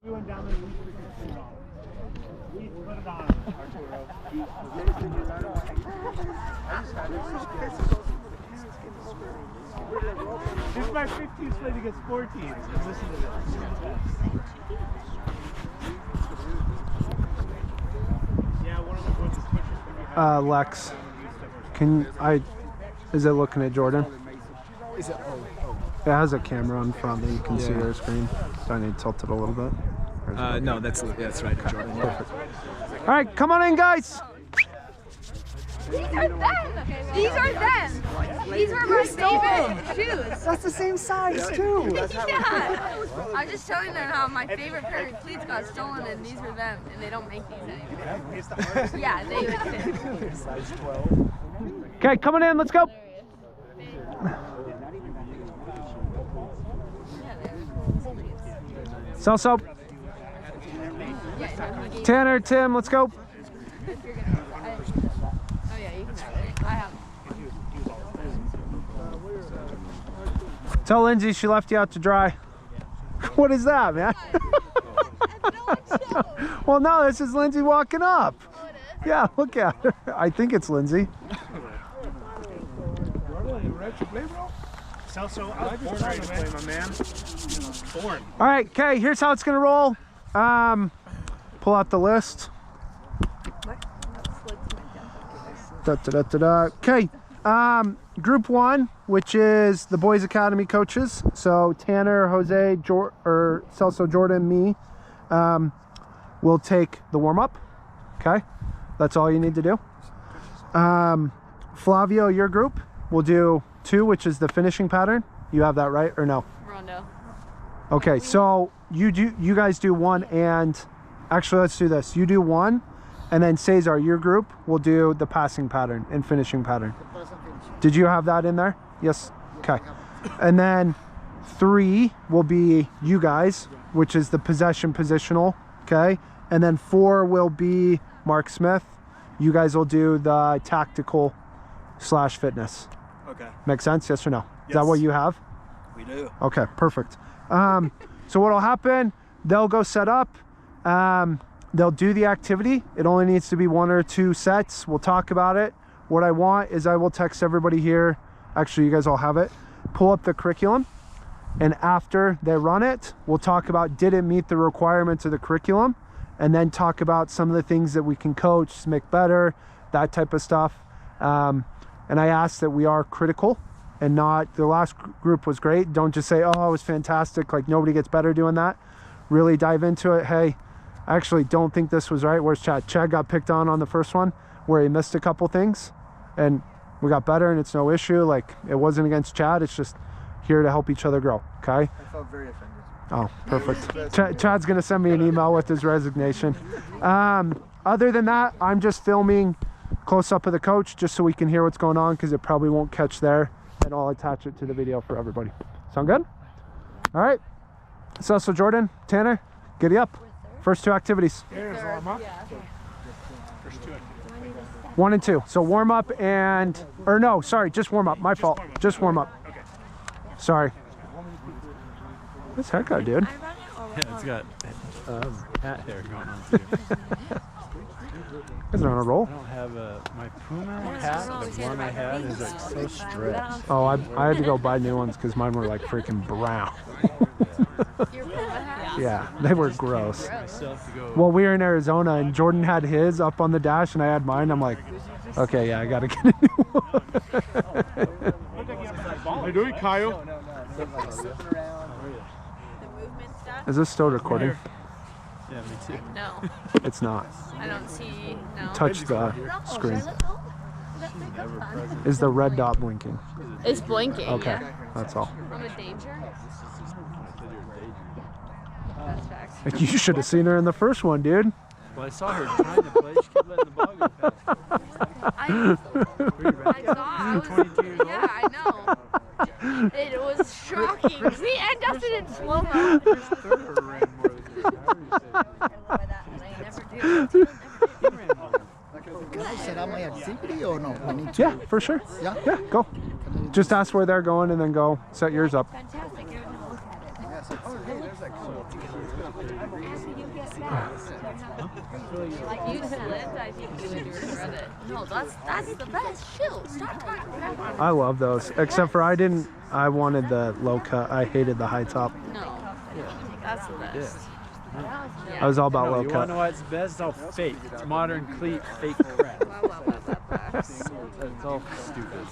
Doing down there. Put it on, Arturo. This is my 15th play against 14. Listen to this. Yeah, one of the boys is pushing. Lex, is it looking at Jordan? Is it? It has a camera in front that you can see your screen. Do I need to tilt it a little bit? No, that's right, Jordan. Perfect. All right, come on in, guys. These are them. These are them. These were my favorite shoes. That's the same size too. Yeah. I'm just showing them how my favorite pair of cleats got stolen, and these were them, and they don't make these anymore. Yeah, they would fit. Size 12. Okay, coming in. Let's go. So. Tanner, Tim, let's go. Oh yeah, you can have it. I have. Tell Lindsay she left you out to dry. What is that, man? Well, no, this is Lindsay walking up. Yeah, look at her. I think it's Lindsay. Celso, I was born ready to play, my man. Born. All right, okay, here's how it's gonna roll. Pull out the list. Okay, group 1, which is the Boys Academy coaches. So Tanner, Jose, Celso, Jordan, me, will take the warm-up. Okay, that's all you need to do. Flavio, your group, will do 2, which is the finishing pattern. You have that right or no? Rondo. Okay, so you guys do 1, and actually let's do this. You do 1, and then Cesar, your group, will do the passing pattern and finishing pattern. Did you have that in there? Yes. Okay. And then 3 will be you guys, which is the possession positional. Okay. And then 4 will be Mark Smith. You guys will do the tactical / fitness. Okay. Make sense? Yes or no? Yes. Is that what you have? We do. Okay, perfect. So what'll happen, they'll go set up, they'll do the activity. It only needs to be 1 or 2 sets. We'll talk about it. What I want is I will text everybody here. Actually, you guys all have it. Pull up the curriculum, and after they run it, we'll talk about did it meet the requirements of the curriculum, and then talk about some of the things that we can coach, make better, that type of stuff. And I ask that we are critical and not, the last group was great. Don't just say, oh, it was fantastic. Like nobody gets better doing that. Really dive into it. Hey, I actually don't think this was right. Where's Chad? Chad got picked on the first one where he missed a couple things, and we got better, and it's no issue. Like it wasn't against Chad. It's just here to help each other grow. Okay. I felt very offended. Oh, perfect. Chad's gonna send me an email with his resignation. Other than that, I'm just filming close up of the coach just so we can hear what's going on, because it probably won't catch there, and I'll attach it to the video for everybody. Sound good? All right. So Jordan, Tanner, giddy up. First 2 activities. There's warm up. First 2 activities. 1 and 2. So warm up and, or no, sorry, just warm up. My fault. Just warm up. Okay. Sorry. This haircut, dude. Yeah, it's got hat hair going on too. Is it on a roll? I don't have my Puma hat, the one I had is like so stretched. Oh, I had to go buy new ones because mine were like freaking brown. Yeah, they were gross. Well, we were in Arizona and Jordan had his up on the dash and I had mine. I'm like, okay, yeah, I gotta get a new one. How you doing, Kyle? Is this still recording? Yeah, me too. No, It's not. I don't see. No. Touch the screen. Is the red dot blinking? It's blinking. Okay, Yeah. that's all. I'm a danger. That's facts. You should have seen her in the first one, dude. Well, I saw her trying to play. She kept letting the ball go past. I saw. 22 years old. Yeah, I know. It was shocking. See, and Dustin in slow-mo. Can I set up my activity or no? We need to. Yeah, for sure. Yeah? Yeah, go. Just ask where they're going and then go set yours up. Fantastic. You're gonna look at it. Like you slipped, I think you would regret it. No, that's the best shoe. Stop talking crap. I love those. Except for I wanted the low cut. I hated the high top. No, that's the best. I was all about No, low you cut. want to know why it's best? It's all fake. It's modern cleat fake crap. It's all stupid.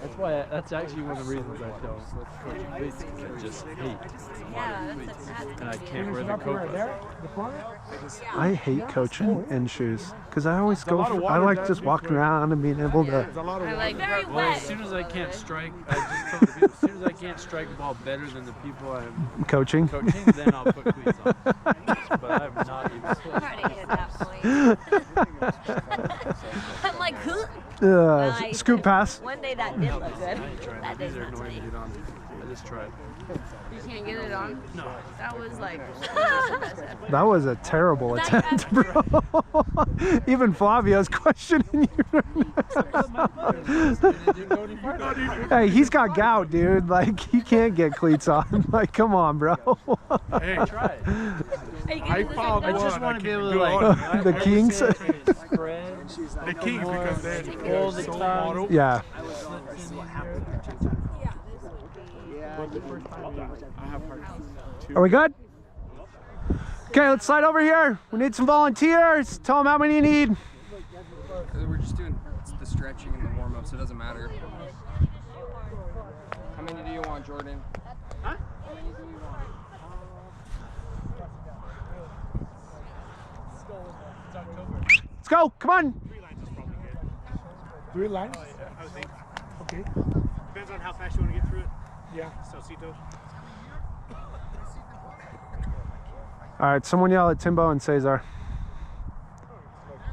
That's why. That's actually one of the reasons I don't coach cleats, because I just hate. Yeah, that's And I can't wear the coat. I hate coaching in shoes because I always go. I like just walking around and being able to. I like very Well, wet. as soon as I can't strike, I just tell the people, as soon as I can't strike a ball better than the people I'm Coaching. coaching, then I'll put cleats on. But I'm not even. I'm trying to hit that point. I'm like, huh? Scoop pass. One day that did look good. I ain't trying. That These day's are not annoying to today. get on. I just tried. You can't get it on? No. That was like, That was a terrible attempt, bro. Even Flavio's questioning you. Hey, he's got gout, dude. Like, he can't get cleats on. Like, come on, bro. Hey, try it. I I just want to be able to like The Kings. spread The Kings, because they're all the so time. model. Yeah. Are we good? Okay, let's slide over here. We need some volunteers. Tell them how many you need. We're just doing the stretching and the warm-up, so it doesn't matter. How many do you want, Jordan? Huh? How many do you want? Let's go. Come on. 3 lines? I would think. Okay. Depends on how fast you want to get through it. Yeah. Salsito. All right, someone yell at Timbo and Cesar.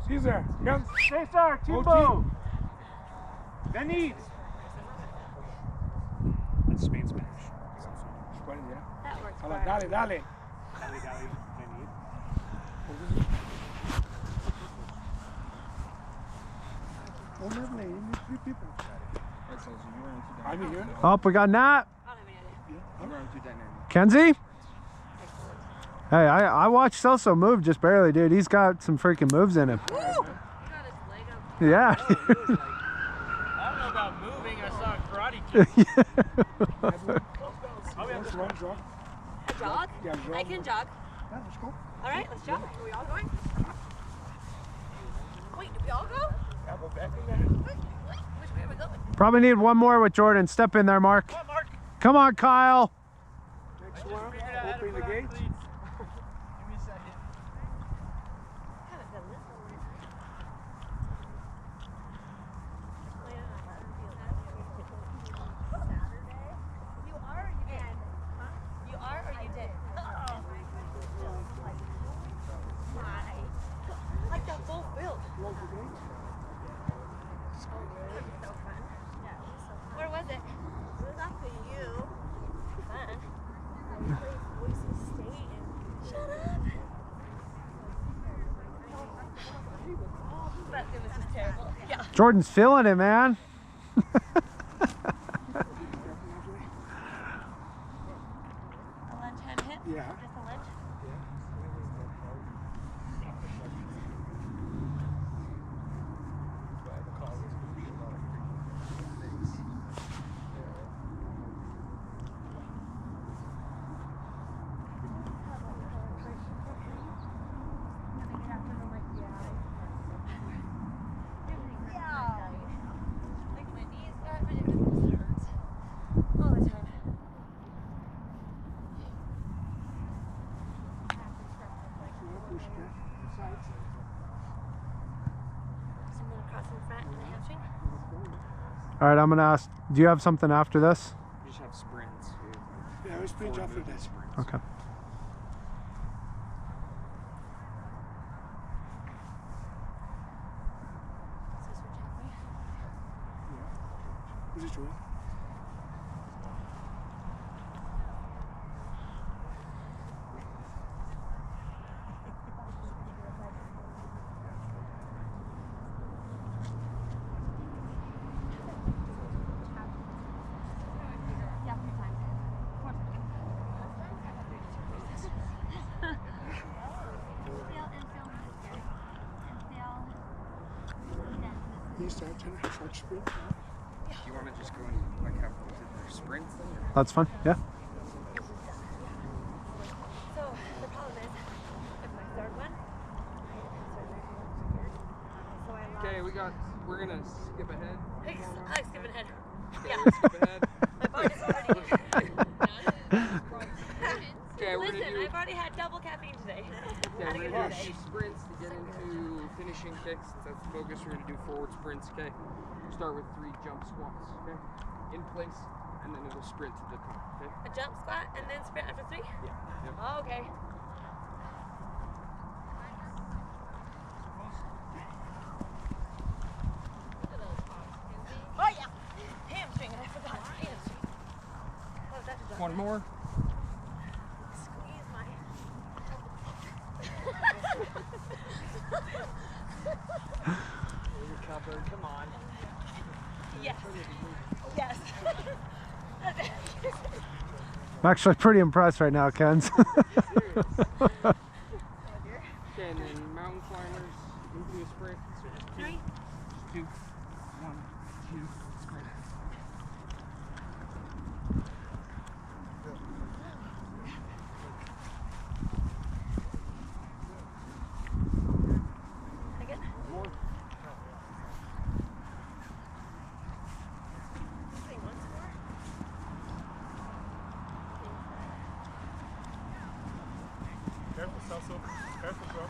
Cesar, come. Cesar, Timbo. Denise. That's Spain Spanish. that works Dale, fine. dale. Dale, dale. I'm here. Oh, we got Nat. I don't have any idea. We're going to dynamic. Kenzie? Hey, I watched Celso move just barely, dude. He's got some freaking moves in him. Woo! Got his leg up. Yeah. I don't know about moving. I saw a karate kick. A jog? I can jog. All right, let's jog. Are we all going? Wait, do we all go? Which way are we going? Probably need one more with Jordan. Step in there, Mark. Come on, Kyle. Next one, open the gates. Haven't done this one. You are or you did? Huh? You are or you did? Like that full field. Where was it? It was after you. Fun. Shut up. But it was just terrible. Yeah. Jordan's feeling it, man. A lunge hand hit? Yeah. Just a lunge? Like my knees got, but it just hurts all the time. Someone across in front in the hamstring. All right, I'm going to ask, do you have something after this? We just have sprints. Yeah, we sprint after this. Okay. So switch halfway. Is it true? Yeah, 3 times. start sprint. Do you want to just go and like have their sprints then? Or? That's fine. Yeah. So the problem is, if my third one, so I lost. Okay, we're gonna skip ahead. I like skipping ahead. Okay, let's skip ahead. My body's already done. Okay, we're Listen, gonna do. I've already had double caffeine today. Okay, we're gonna do sprints to get into finishing kicks. That's the focus. We're gonna do forward sprints. Okay. Start with 3 jump squats. Okay. In place, and then it'll sprint to the top. Okay. A jump squat and then sprint after 3? Yeah. Yep. Oh, okay. Oh yeah, hamstring. I forgot hamstring. What was that to do? One more. Squeeze my. You're covered. Come on. Yes. Yes. I'm actually pretty impressed right now, Ken's. Okay, and then mountain climbers into a sprint. 3. 2, 1, 2, sprint. Again. Say once more. Careful, Celso. Careful, bro.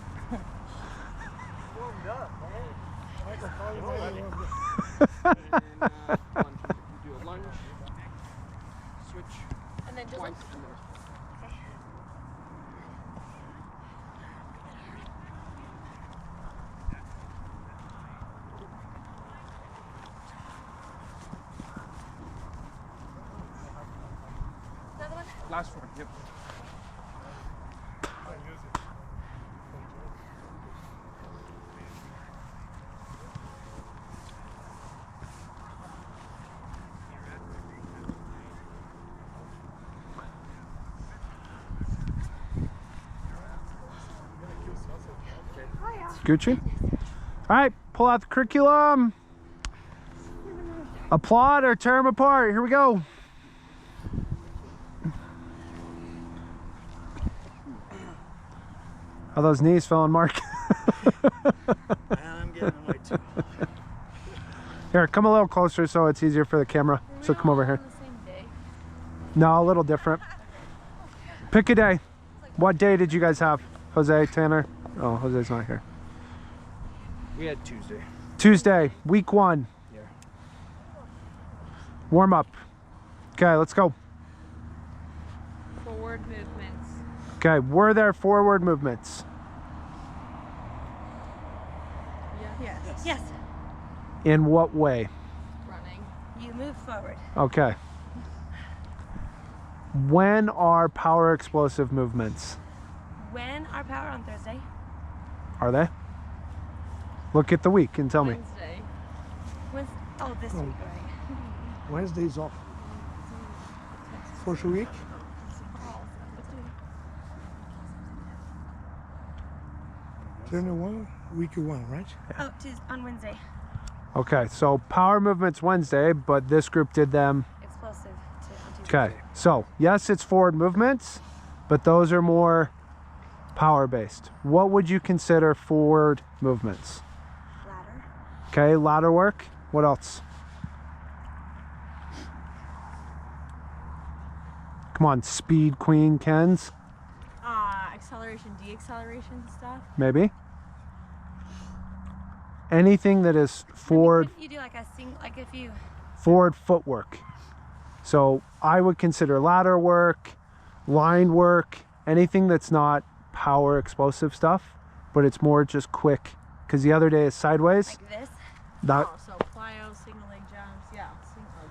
Warmed up, man. And lunge. You do a lunge, switch And then just twice, like. and then Okay. Another one? last one. Yep. Gucci. All right, pull out the curriculum. Applaud or tear them apart. Here we go. How those knees feeling, Mark? I'm getting away too. Here, come a little closer so it's easier for the camera. So come over here. No, a little different. Pick a day. What day did you guys have? Jose, Tanner? Oh, Jose's not here. We had Tuesday. Tuesday, week 1. Yeah. Warm up. Okay, let's go. Forward movements. Okay, were there forward movements? Yes. Yes. In what way? Running. You move forward. Okay. When are power explosive movements? When are power on Thursday? Are they? Look at the week and tell me. Wednesday. Oh, this week, right? Wednesday's off. First week. Turn 1, week 1, right? Oh, on Wednesday. Okay, so power movements Wednesday, but this group did them. Explosive on Tuesday. Okay, so yes, it's forward movements, but those are more power based. What would you consider forward movements? Ladder. Okay, ladder work. What else? Come on, speed queen Kens, Acceleration, deceleration stuff. maybe. Anything that is forward You do like a like if you. forward footwork. So I would consider ladder work, line work, anything that's not power explosive stuff, but it's more just quick. Because the other day is sideways. Like this. That, Oh, so plyo, single leg jumps, yeah.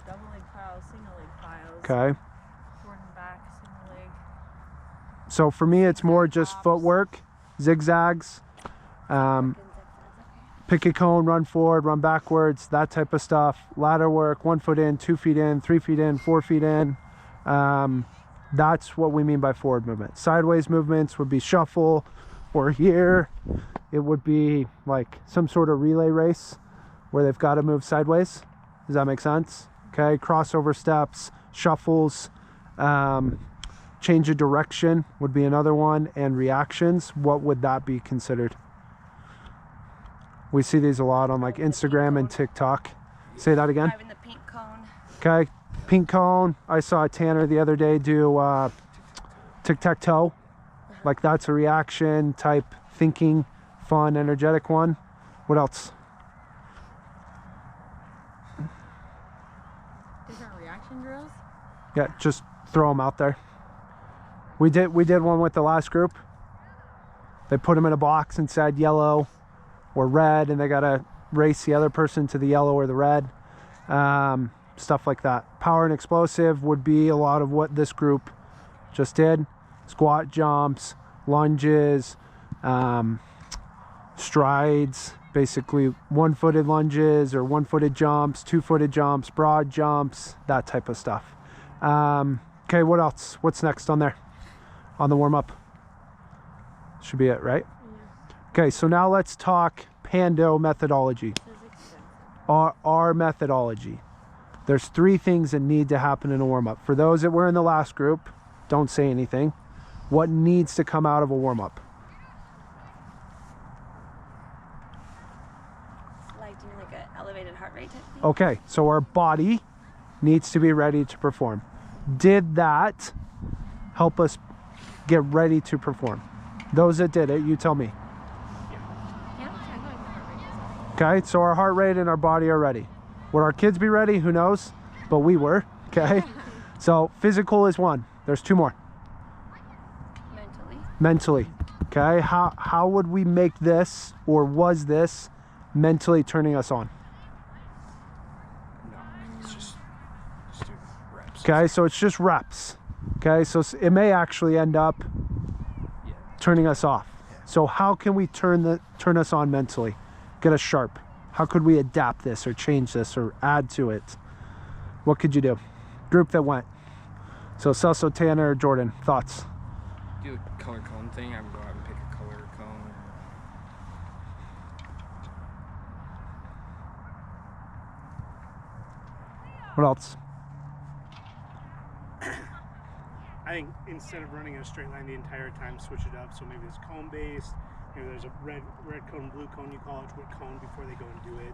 Double leg plyos, single leg plyos. okay. Forward and back, single leg. So for me, it's more just Hops. footwork, zigzags, pick a cone, run forward, run backwards, that type of stuff. Ladder work, 1 foot in, 2 feet in, 3 feet in, 4 feet in. That's what we mean by forward movement. Sideways movements would be shuffle, or here it would be like some sort of relay race where they've got to move sideways. Does that make sense? Okay, crossover steps, shuffles, change of direction would be another one, and reactions. What would that be considered? We see these a lot on like Instagram and TikTok. Say that again. Driving the pink cone. Okay, pink cone. I saw Tanner the other day do tic-tac-toe. Like that's a reaction type thinking, fun, energetic one. What else? Different reaction drills? Yeah, just throw them out there. We did one with the last group. They put them in a box and said yellow or red, and they gotta race the other person to the yellow or the red. Stuff like that. Power and explosive would be a lot of what this group just did. Squat jumps, lunges, strides, basically one-footed lunges or one-footed jumps, two-footed jumps, broad jumps, that type of stuff. Okay, what else? What's next on there? On the warm-up? Should be it, right? Okay, so now let's talk Pando methodology. Our methodology. There's 3 things that need to happen in a warm-up. For those that were in the last group, don't say anything. What needs to come out of a warm-up? Like doing like an elevated heart rate type thing. Okay, so our body needs to be ready to perform. Did that help us get ready to perform? Those that did it, you tell me. Yeah, I know my heart rate is. Okay, so our heart rate and our body are ready. Would our kids be ready? Who knows? But we were, okay? So physical is one. There's 2 more. Mentally. Okay, how would we make this, or was this mentally turning us on? No, it's just do reps. Okay, so it's just reps. Okay, so it may actually end up turning us off. So how can we turn us on mentally? Get us sharp. How could we adapt this or change this or add to it? What could you do? Group that went. So Celso, Tanner, Jordan, thoughts? Do a color cone thing. I would go out and pick a color cone. What else? I think instead of running in a straight line the entire time, switch it up. So maybe it's cone based. Maybe there's a red cone, blue cone. You call it what cone before they go and do it.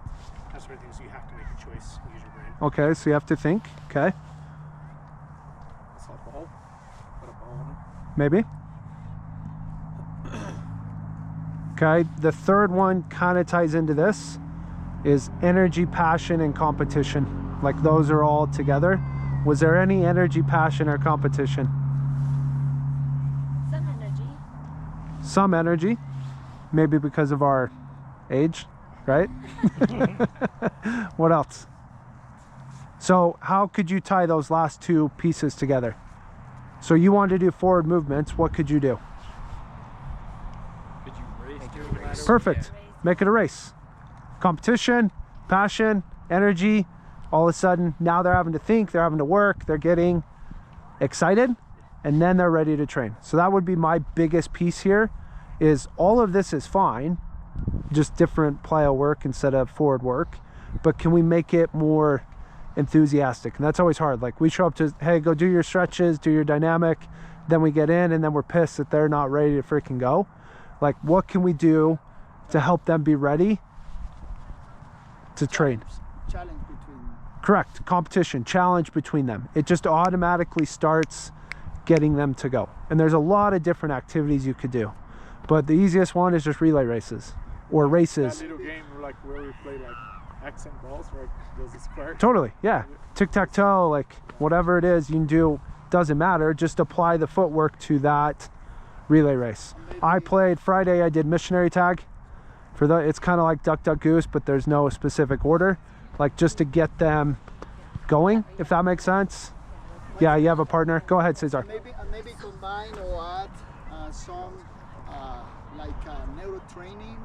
That sort of thing. So you have to make a choice and use your brain. Okay, so you have to think. Okay, I saw a ball. Put a ball on it. maybe. Okay, the third one kind of ties into this, is energy, passion, and competition. Like those are all together. Was there any energy, passion, or competition? Some energy. Some energy, maybe because of our age, right? What else? So how could you tie those last 2 pieces together? So you wanted to do forward movements, what could you do? Could you race? Perfect. Make it a race. Competition, passion, energy. All of a sudden, now they're having to think, they're having to work, they're getting excited, and then they're ready to train. So that would be my biggest piece here, is all of this is fine, just different plyo work instead of forward work, but can we make it more enthusiastic? And that's always hard. Like we show up to, hey, go do your stretches, do your dynamic, then we get in and then we're pissed that they're not ready to freaking go. Like what can we do to help them be ready to train? Challenge between. Correct. Competition, challenge between them. It just automatically starts getting them to go. And there's a lot of different activities you could do, but the easiest one is just relay races or races. That little game like where we play like accent balls, right? Those are square. Totally, yeah. Tic-tac-toe, like whatever it is you can do, doesn't matter. Just apply the footwork to that relay race. I played Friday, I did missionary tag. It's kind of like duck, duck, goose, but there's no specific order. Like just to get them going, if that makes sense. Yeah, you have a partner. Go ahead, Cesar. Maybe combine or add some like neuro training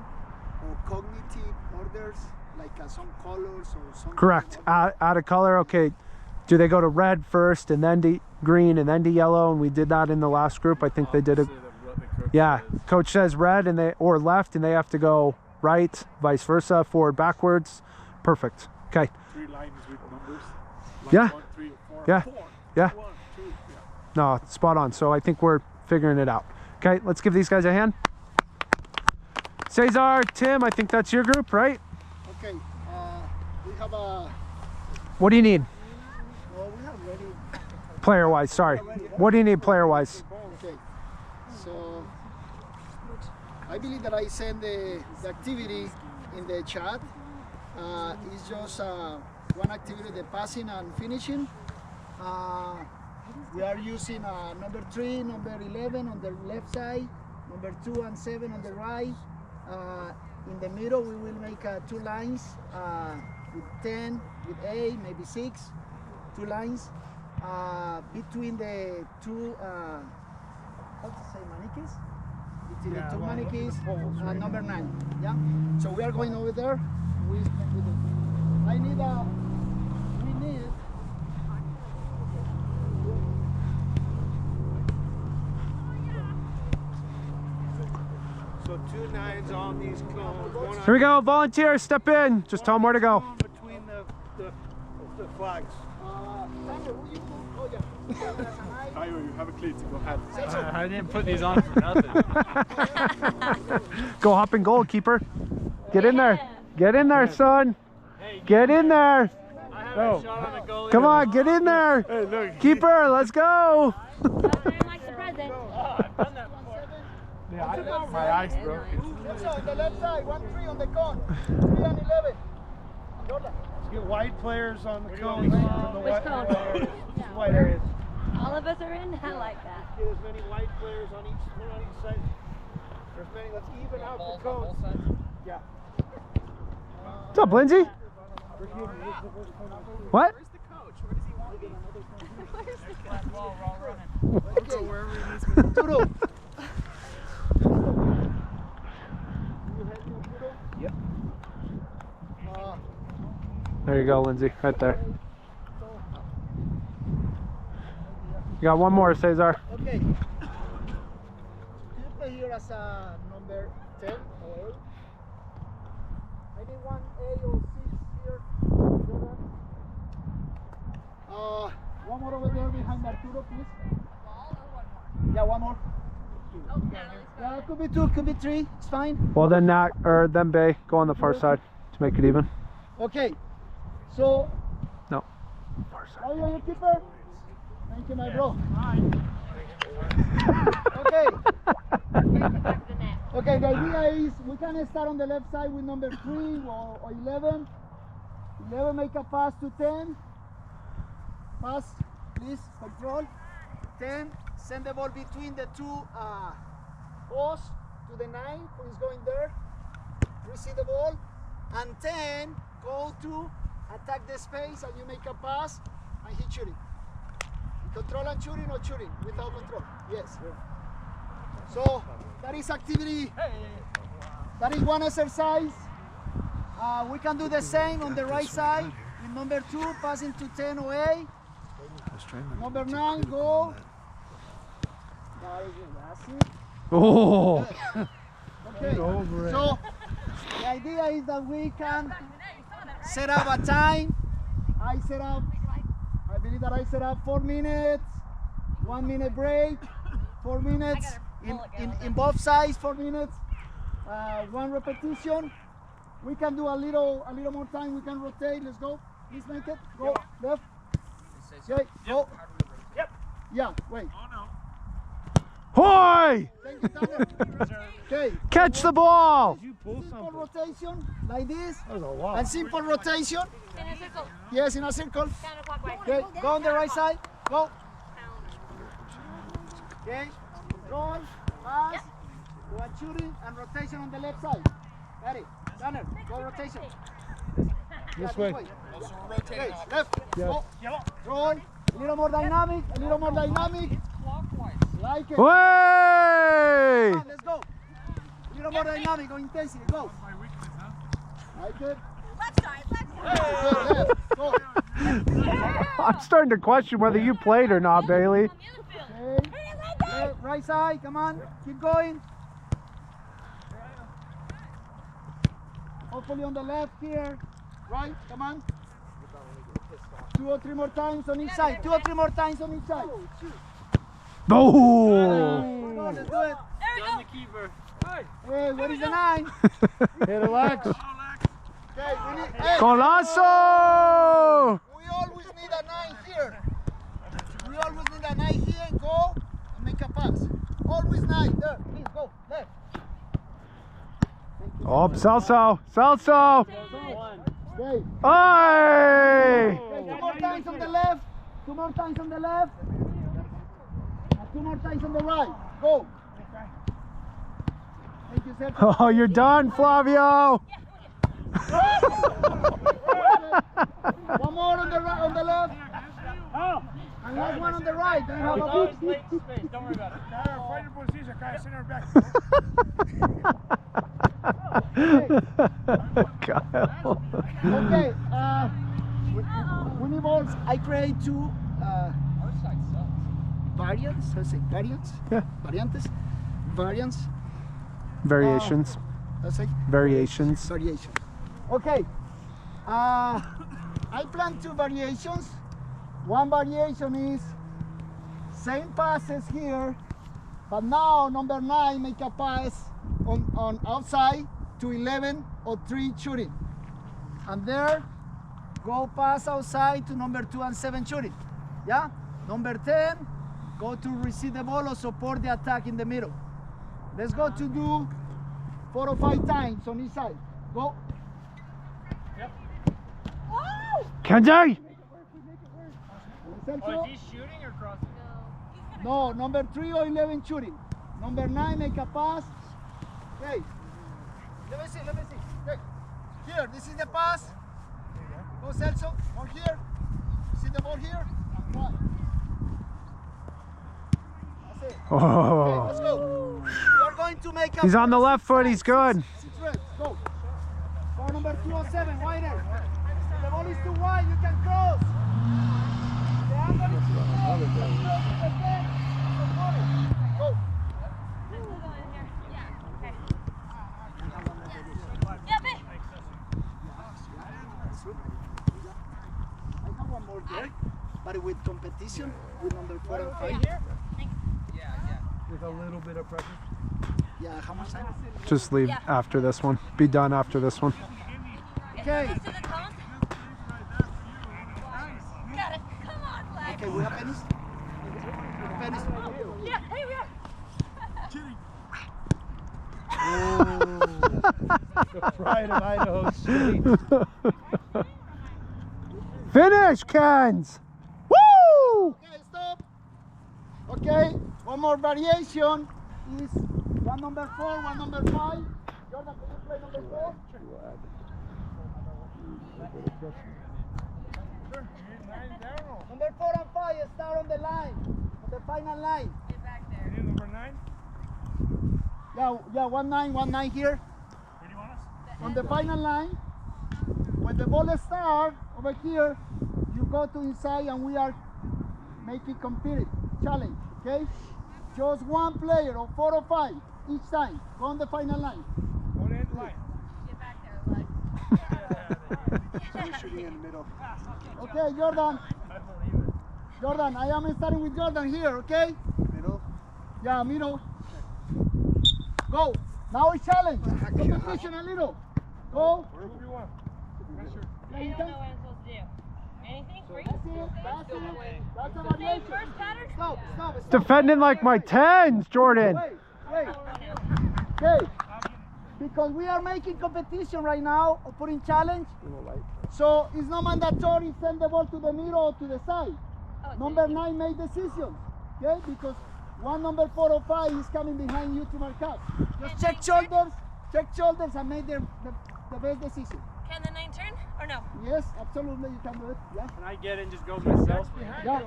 or cognitive orders, like some colors or something. Correct. Add a color. Okay. Do they go to red first and then to green and then to yellow? And we did that in the last group. I think they did it. Yeah. Coach says red and or left, and they have to go right, vice versa, forward, backwards. Perfect. Okay. 3 lines with numbers. Line Yeah. 1, 3, 4, Yeah. 4. Yeah. 1, 2, yeah. No, spot on. So I think we're figuring it out. Okay, let's give these guys a hand. Cesar, Tim, I think that's your group, right? Okay, we have a. What do you need? No, we have ready. Player-wise, sorry. What do you need player-wise? Okay, so I believe that I sent the activity in the chat. It's just one activity, the passing and finishing. We are using number 3, number 11 on the left side, number 2 and 7 on the right. In the middle, we will make 2 lines with 10, with 8, maybe 6, 2 lines between the 2, how to say, mannequins? Between the 2 mannequins, number 9. Yeah. So we are going over there. We need So 2 9s on these cones. One Here we go, volunteers, step in. Just tell them where to go. between the flags. Io, you have a cleat. Go ahead. I didn't put these on for nothing. Go hop and goalkeeper. Get in there. Get in there, son. Get in there. No. Come on, get in there. Hey, look. Keeper, let's go. Yeah, my eyes broken. So on the left side, 1 3 on the cone, 3 and 11. Jordan. Let's get white players on the cones. Which cone? White areas. All of us are in? I like that. Get as many white players on each side. There's many. Let's even out the cones. Yeah. What's up, Lindsay? What? Where's the coach? Where does he want me? Where's the Okay. Wherever he needs me. Turo. Yep. There you go, Lindsay, right there. You got one more, Cesar. Okay. You play here as a number 10 or 8. I need 1 A or 6 here. Jordan. One more over there behind Arturo, please. Yeah, one more. Yeah, it could be 2, could be 3. It's fine. Well, then Nat or then Bay go on the far side to make it even. Okay. So, No, far side. are you your keeper? Thank you, my bro. Okay. Okay, the idea is we can start on the left side with number 3 or 11. 11 make a pass to 10. Pass, please, control. 10, send the ball between the 2 posts to the 9 who is going there. Receive the ball. And 10, go to attack the space and you make a pass and hit shooting. Control and shooting or shooting without control. Yes. So that is activity. That is one exercise. We can do the same on the right side with number 2 passing to 10 away. Number 9 go. That's it. Oh, Okay. So the idea is that we can set up a time. I believe that I set up 4 minutes, 1 minute break, 4 minutes in both sides, 4 minutes, 1 repetition. We can do a little more time. We can rotate. Let's go. Please make it. Go left. Okay. Go. Yep. Yeah. Wait. hoy! Thank you, Tanner. Okay. Catch the ball. Simple rotation like this, That was a lot. and simple rotation. In a circle. Yes, in a circle. Counterclockwise. Okay, go on the right side. Go. Okay, roll, pass, go and shooting, and rotation on the left side. Got it. Tanner, go rotation. This way. Also, we're rotating Okay, off. left. Go. Roll. A little more dynamic. A little more dynamic. Clockwise. Like it. Way! Come on, let's go. A little more dynamic or intensity. Go. Like it. Left side, left side. Go left. Go. I'm starting to question whether you played or not, Bailey. Okay. Left, right side. Come on. Keep going. Hopefully on the left here. Right, come on. 2 or 3 more times on each side. 2 or 3 more times on each side. Boom! Come on, let's do it. John the keeper. Hey, where is the 9? Hey, relax. Okay, we need, hey, Golazo! we always need a 9 here. We always need a 9 here. Go and make a pass. Always 9. There, please go. Left. Oh, Celso! Celso! Okay. Hey! Okay, 2 more times on the left. 2 more times on the left. And 2 more times on the right. Go. Thank you, Sergio. Oh, you're done, Flavio! One more on the right, on the left. And last one on the right. Do you have a boot? Don't worry about it. Find your position, guys. Center back. Kyle. Okay, we need balls. I create 2 variants. Let's say variants. Yeah. Variantes. Variants. Variations. Let's say Variations. variation. Okay. I plan 2 variations. One variation is same passes here, but now number 9 make a pass on outside to 11 or 3 shooting, and there go pass outside to number 2 and 7 shooting. Yeah. Number 10 go to receive the ball or support the attack in the middle. Let's go to do 4 or 5 times on each side. Go. Kenji! Celso. Shooting or crossing? No, number 3 or 11 shooting. Number 9 make a pass. Okay. Let me see. Okay. Here, this is the pass. Go Celso. Ball here. See the ball here? Right. That's it. Okay, let's Oh. go. We are going to make a He's on the left foot, he's good. 6 reps. Go. Ball number 207, wider. The ball is too wide, you can cross. The angle is too low. You can cross with the pen. Support it. Go. I have one more there, but with competition with number 4 and 5. With a little bit of pressure. Yeah, how much time? Just leave after this one. Be done after this one. Okay. Got it. Come on, Flag. Okay, we have pennies. Pennies. Yeah, here we are. The pride of Idaho State. Finish, Kens! Woo! Okay, stop. Okay, one more variation is one number 4, one number 5. Jordan, can you play number 4? Number 4 and 5 start on the line, on the final line. Get back there. Number 9. Yeah, 1-9 here. Where do you want us? On the final line, when the ball starts over here, you go to inside and we are making competitive challenge, okay? Just one player of 4 or 5 each time. Go on the final line. On end line. Get back there, Flag. Shooting in the middle. Okay, Jordan. Jordan, I am starting with Jordan here, okay? Middle? Yeah, middle. Go. Now a challenge. Competition a little. Go. Where do you want? Yeah, you I don't can. know what I'm supposed to do. Anything? That's it. That's a variation. First pattern? Stop. Defending like my 10s, Jordan. Wait. Okay. Because we are making competition right now, or putting challenge. So it's not mandatory send the ball to the middle or to the side. Number 9 made decisions. Okay? Because one number 4 or 5 is coming behind you to mark up. Just check shoulders and make the best decision. Can the 9 turn or no? Yes, absolutely, you can do it. Yeah. Can I get in and just go myself? Yeah.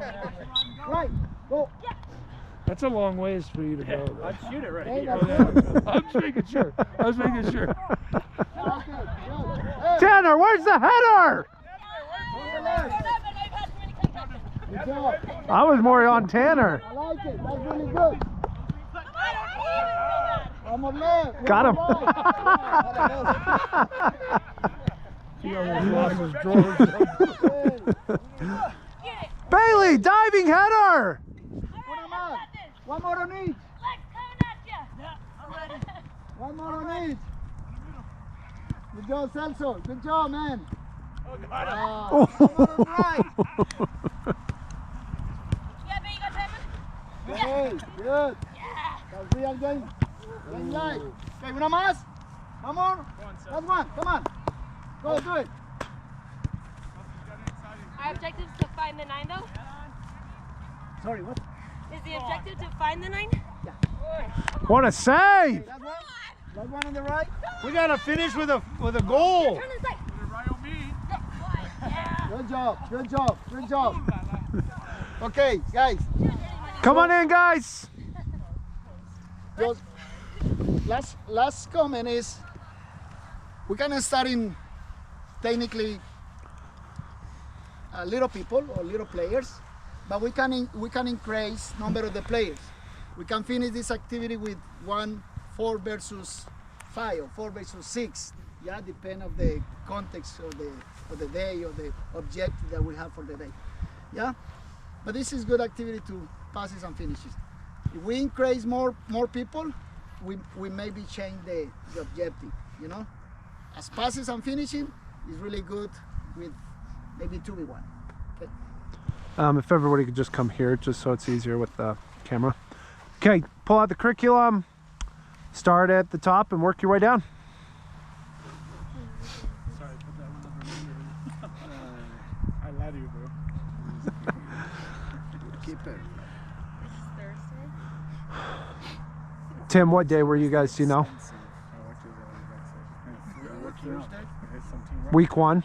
Right. Go. That's a long ways for you to go. though. I'd shoot it right Hey, here. that's good. I was making sure. Okay, good. Hey, Tanner, where's the header? good job. I was more on Tanner. I like it. That's really good. One more left. Got him. He almost lost his drawers. Bailey, diving header. One more on each. One more on each. Good job, Celso. Good job, man. Oh. Right. Hey, good. That's real game. Game live. Okay, una más. Come on. Last one. Come on. Go, do it. Our objective is to find the 9 though? Sorry, what? Is the objective to find the 9? What a save! Last one. Last one on the right. We gotta finish with a goal. Turn inside. Good job. Good job. Good job. Okay, guys. Come on in, guys. Just last comment is we can start in technically little people or little players, but we can increase number of the players. We can finish this activity with 4 versus 5 or 4 versus 6. Yeah, depend of the context of the day or the objective that we have for the day. Yeah, but this is good activity to passes and finishes. If we increase more people, we maybe change the objective. You know, as passes and finishing is really good with maybe 2v1. Okay. If everybody could just come here, just so it's easier with the camera. Okay, pull out the curriculum, start at the top and work your way down. Sorry, put that one over here. I lied to you, bro. Keep it. Tim, what day were you guys, do you know? Week 1.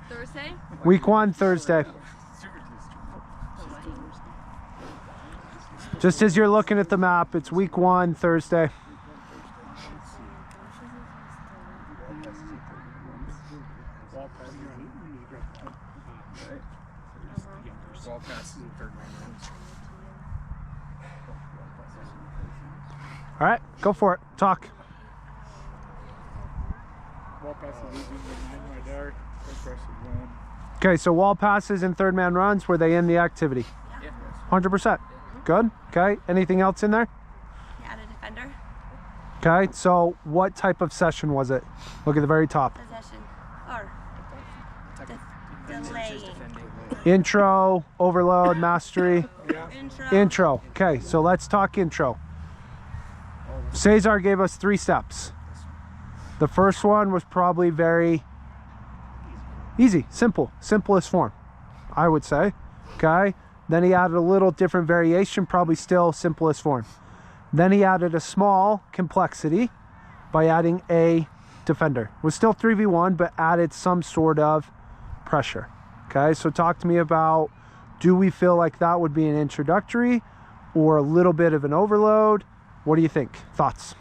Thursday? Week 1, Thursday. Just as you're looking at the map, it's week 1, Thursday. All right, go for it. Talk. Wall passes easy, 9 right there. First press is 1. Okay, so wall passes and third man runs, were they in the activity? Yeah. 100%. Good. Okay, anything else in there? Yeah, the defender. Okay, so what type of session was it? Look at the very top. Possession. Or delaying. Intro, overload, mastery. Intro. Intro. Okay, so let's talk intro. Cesar gave us 3 steps. The first one was probably very easy, simple, simplest form, I would say. Okay, then he added a little different variation, probably still simplest form. Then he added a small complexity by adding a defender. It was still 3v1, but added some sort of pressure. Okay, so talk to me about, do we feel like that would be an introductory or a little bit of an overload? What do you think? Thoughts?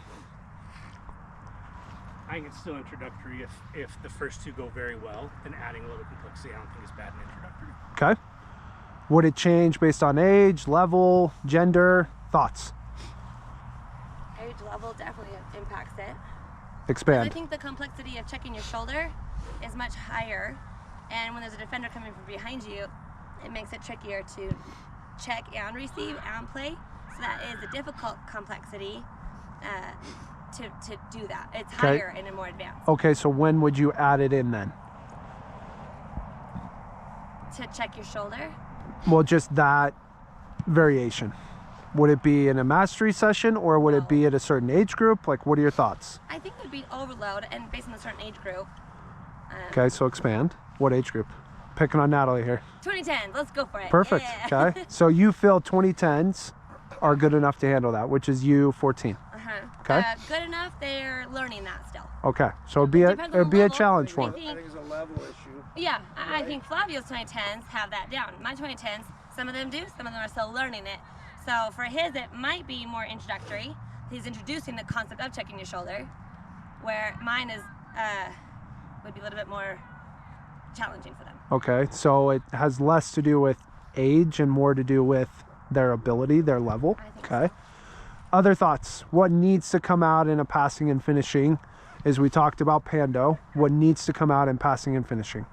I think it's still introductory. If the first 2 go very well, then adding a little complexity, I don't think is bad in introductory. Okay. Would it change based on age, level, gender? Thoughts? Age level definitely impacts it. Expand. I think the complexity of checking your shoulder is much higher, and when there's a defender coming from behind you, it makes it trickier to check and receive and play. So that is a difficult complexity to do that. It's higher and more advanced. Okay, so when would you add it in then? To check your shoulder. Well, just that variation. Would it be in a mastery session or would it be at a certain age group? Like, what are your thoughts? I think it would be overload and based on a certain age group. Okay, so expand. What age group? Picking on Natalie here. 2010, let's go for it. Perfect. Yeah. Okay, so you feel 2010s are good enough to handle that, which is you 14. Okay. Good enough. They're learning that still. Okay, so it'd be a challenge for I them. think it's a level issue. Yeah, I think Flavio's 2010s have that down. My 2010s, some of them do, some of them are still learning it. So for his, it might be more introductory. He's introducing the concept of checking your shoulder, where mine is would be a little bit more challenging for them. Okay, so it has less to do with age and more to do with their ability, their level. I think Okay. Other thoughts? What needs to come out in a passing and finishing is we talked about Pando, what needs to come out in passing and finishing.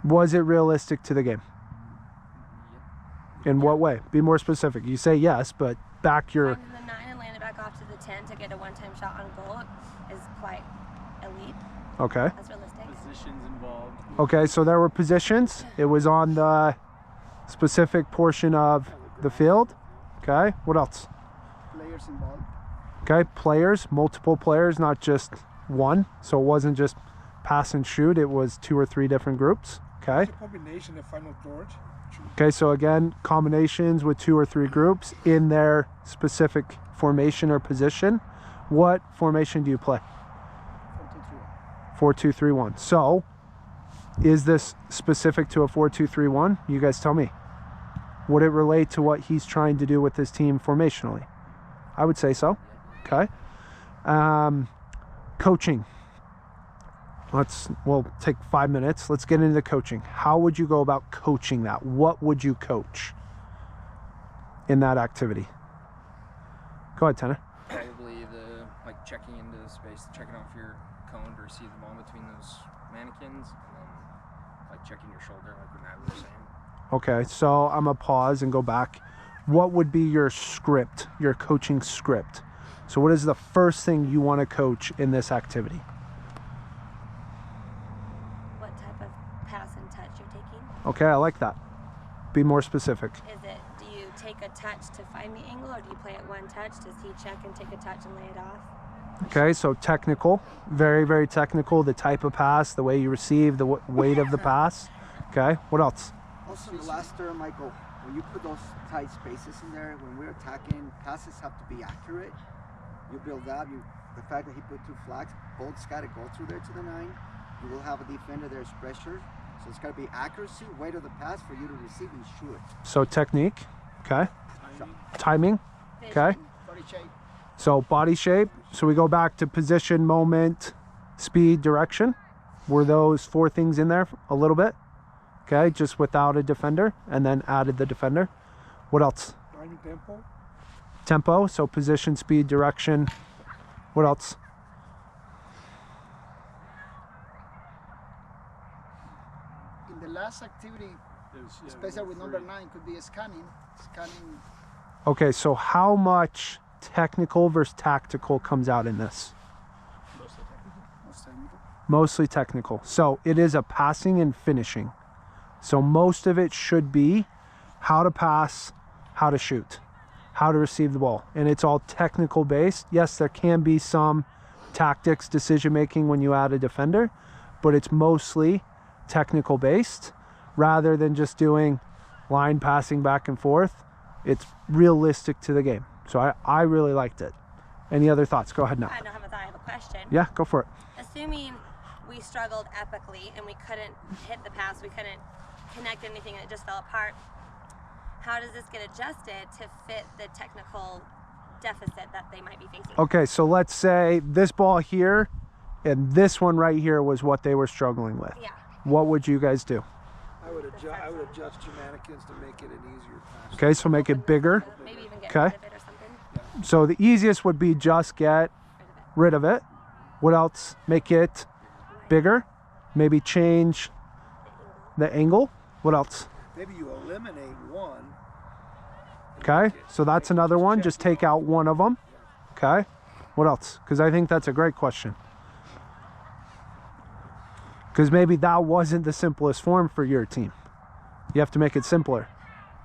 Was it realistic to the game? In what way? Be more specific. You say yes, but back your... Finding the 9 and land it back off to the 10 to get a one-time shot on goal is quite elite. Okay. That's realistic. Positions involved. Okay, so there were positions. It was on the specific portion of the field. Okay, what else? Players involved. Okay, players, multiple players, not just one. So it wasn't just pass and shoot, it was 2 or 3 different groups. Okay. It's a combination of final George. Okay, so again, combinations with 2 or 3 groups in their specific formation or position. What formation do you play? 4-2-3-1. So, is this specific to a 4-2-3-1? You guys tell me. Would it relate to what he's trying to do with his team formationally? I would say so. Okay. Coaching. We'll take 5 minutes. Let's get into the coaching. How would you go about coaching that? What would you coach in that activity? Go ahead, Tanner. Probably like checking into the space, checking off your cone to receive the ball between those mannequins, and then like checking your shoulder, like what Matt was saying. Okay, so I'm gonna pause and go back. What would be your script, your coaching script? So what is the first thing you want to coach in this activity? What type of pass and touch you're taking? Okay, I like that. Be more specific. Is it, do you take a touch to find the angle, or do you play it one touch? Does he check and take a touch and lay it off? Okay, so technical, very, very technical. The type of pass, the way you receive, the weight of the pass. Okay, what else? Also, the last term, Michael, when you put those tight spaces in there, when we're attacking, passes have to be accurate. You build up, the fact that he put 2 flags, boats got to go through there to the 9. You will have a defender, there's pressure. So it's got to be accuracy, weight of the pass for you to receive and shoot. So technique, okay. Timing, okay. Body shape. So body shape. So we go back to position, moment, speed, direction. Were those 4 things in there a little bit? Okay, just without a defender, and then added the defender. What else? Driving tempo. Tempo, so position, speed, direction. What else? In the last activity, especially with number 9, could be a scanning. Okay, so how much technical versus tactical comes out in this? Mostly technical. So it is a passing and finishing. So most of it should be how to pass, how to shoot, how to receive the ball. And it's all technical based. Yes, there can be some tactics, decision making when you add a defender, but it's mostly technical based rather than just doing line passing back and forth. It's realistic to the game. So I really liked it. Any other thoughts? Go ahead now. I don't have a thought, I have a question. Yeah, go for it. Assuming we struggled epically and we couldn't hit the pass, we couldn't connect anything, and it just fell apart, how does this get adjusted to fit the technical deficit that they might be facing? Okay, so let's say this ball here and this one right here was what they were struggling with. Yeah. What would you guys do? I would adjust your mannequins to make it an easier pass. Okay, so make it bigger. Maybe even get Okay. rid of it or something. So the easiest would be just get rid of it. What else? Make it bigger. Maybe change the angle. What else? Maybe you eliminate one. Okay, so that's another one. Just take out one of them. Okay, what else? Because I think that's a great question. Because maybe that wasn't the simplest form for your team. You have to make it simpler.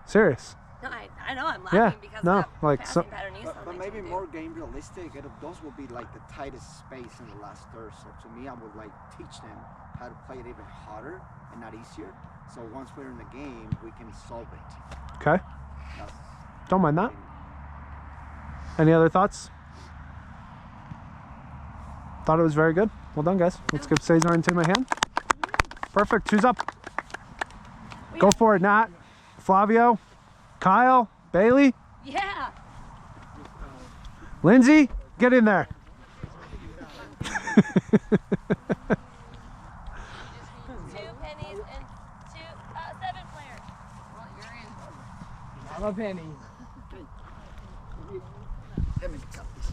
Serious. No, I know I'm laughing Yeah, because no, of that like passing so, pattern you saw But me maybe do. more game realistic. Those will be like the tightest space in the last third. So to me, I would like teach them how to play it even harder and not easier. So once we're in the game, we can solve it. okay, That's don't mind that. Any other thoughts? Thought it was very good. Well done, guys. Let's give Cesar and Tim a hand. Perfect. Who's up? Go for it, Nat. Flavio, Kyle, Bailey, Yeah. Lindsay, get in there. 2 pennies and 7 players. Well, you're in. I'm a penny. Let me cut this.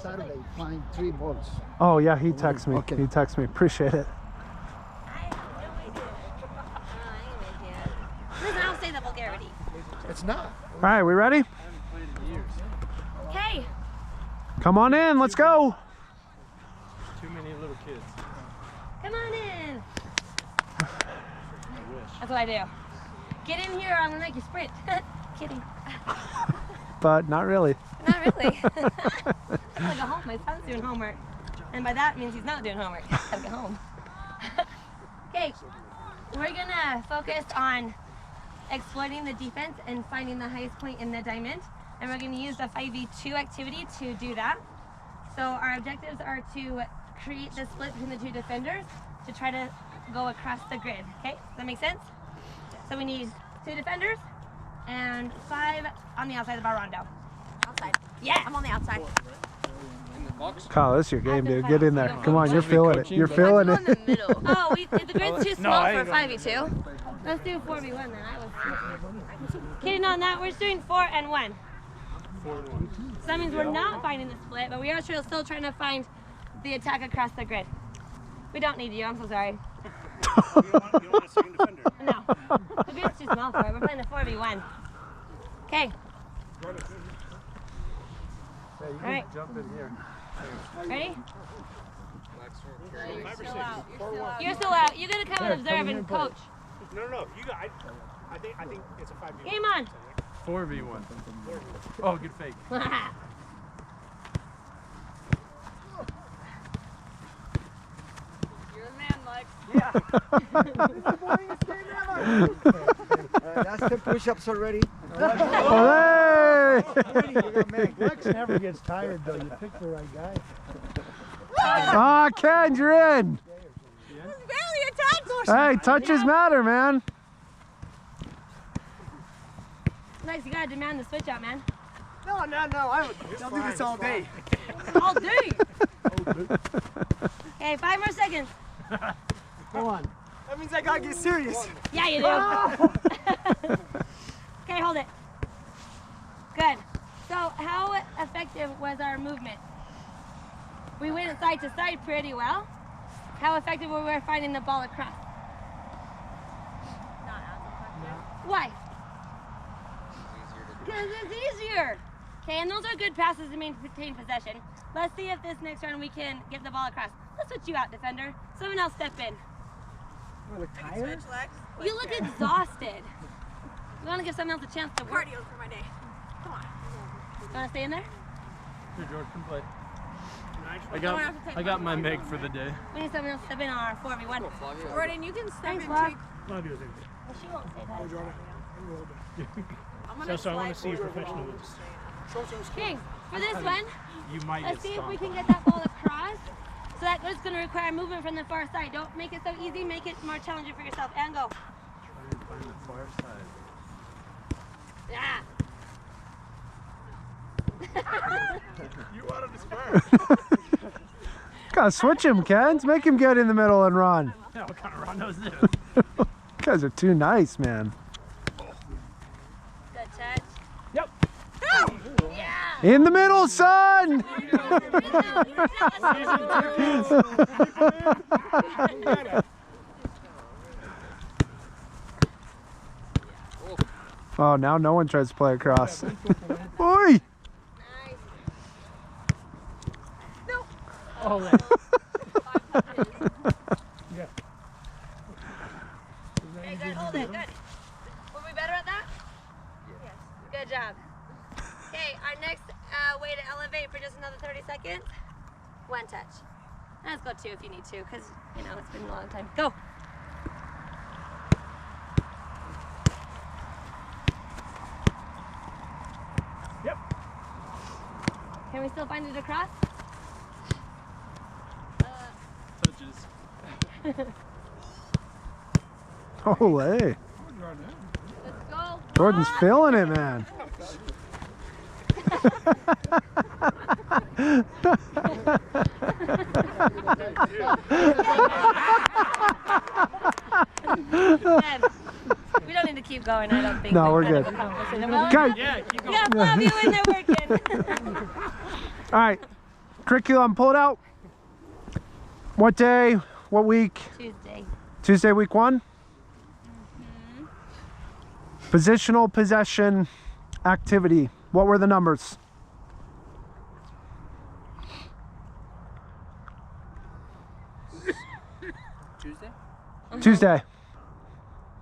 Saturday, find 3 balls. Oh yeah, he texts me. Okay. He texts me. Appreciate it. Listen, I'll say the vulgarity. It's not. All right, we ready? Okay. Come on in. Let's go. Too many little kids. Come on in. That's what I do. Get in here, I'm gonna make you sprint. Kidding. But not really. Not really. It's like a home. My son's doing homework. And by that means he's not doing homework. Gotta get home. Okay, we're gonna focus on exploiting the defense and finding the highest point in the diamond. And we're gonna use the 5v2 activity to do that. So our objectives are to create the split between the 2 defenders to try to go across the grid. Okay, does that make sense? So we need 2 defenders and 5 on the outside of our rondo. Outside. Yeah, I'm on the outside. In the box. Kyle, this is your game, dude. Get in there. Come on, you're feeling it. You're feeling I'm in it. the middle. Oh, if the grid's too small for 5v2. Let's do 4v1 then. Kidding on that, we're just doing 4 and 1. 4 and 1. So that means we're not finding the split, but we are still trying to find the attack across the grid. We don't need you, I'm so sorry. You don't want a second defender. No, the grid's too small for it. We're playing the 4v1. Okay. Hey, you All right. can jump in here. Ready? You're still out. You're still out. You gotta come and observe and coach. No. You got. I think it's a 5v1. Game on. 4v1. Oh, good fake. You're the man, Mike. That's the push-ups already. Hey! Lex never gets tired though. You picked the right guy. Ah, Ken, you're in. Barely a touch. Hey, touches matter, man. Lex, you gotta demand the switch out, man. No. I'll do this all day. All day. Okay, 5 more seconds. Go on. That means I gotta get serious. Yeah, you do. Okay, hold it. Good. So, how effective was our movement? We went side to side pretty well. How effective were we finding the ball across? Not as effective. Why? Because it's easier. Okay, and those are good passes to maintain possession. Let's see if this next round we can get the ball across. Let's switch you out, defender. Someone else step in. Switch Lex. You look exhausted. We want to give someone else a chance to work. Cardio for my day. Come on. You want to stay in there? Here, George, come play. Someone has to take I got my Meg for the day. We need someone else to step in on our 4v1. Jordan, you can step Thanks, in Bob. too. Flavio's in. Well, she won't say that. I'm gonna So I want to slide see forward. professional moves. Okay, for this one, You might let's get see if we stomped. can get that ball across. So that is going to require movement from the far side. Don't make it so easy, make it more challenging for yourself. And go. Try and find the far side. Yeah. You wanted this first. Gotta switch him, Kens. Make him get in the middle and run. Yeah, what kind of rondos is this? You guys are too nice, man. Good touch. Yep. Yeah. In the middle, son! Oh, now no one tries to play across. Oi! Oh, man. Okay, good. Hold it. Good. Were we better at that? Yes. Good job. Okay, our next way to elevate for just another 30 seconds. One touch. Let's go two if you need to, because, you know, it's been a long time. Go. Yep. Can we still find it across? Touches. Oh, hey. Let's go. Jordan's feeling it, man. We don't need to keep going, I don't think. No, We've we're kind good. of accomplished it. Okay. Yeah, keep We going. got Flavio in there working. All right. Curriculum, pull it out. What day? What week? Tuesday. Tuesday, week 1. Positional possession activity. What were the numbers? Tuesday? Tuesday.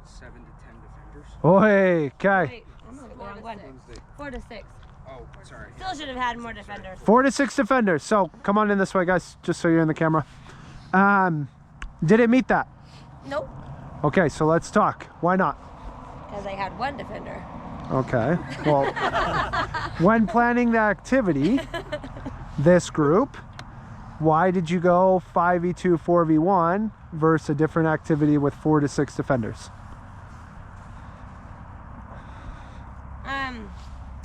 7 to 10 defenders. Oh, hey. Okay. Wait, I'm on the wrong one. 4 to 6. Oh, sorry. Still should have had more defenders. 4 to 6 defenders. So come on in this way, guys, just so you're in the camera. Did it meet that? Nope. Okay, so let's talk. Why not? Because I had one defender. Okay. Well, when planning the activity, this group, why did you go 5v2, 4v1 versus a different activity with 4 to 6 defenders?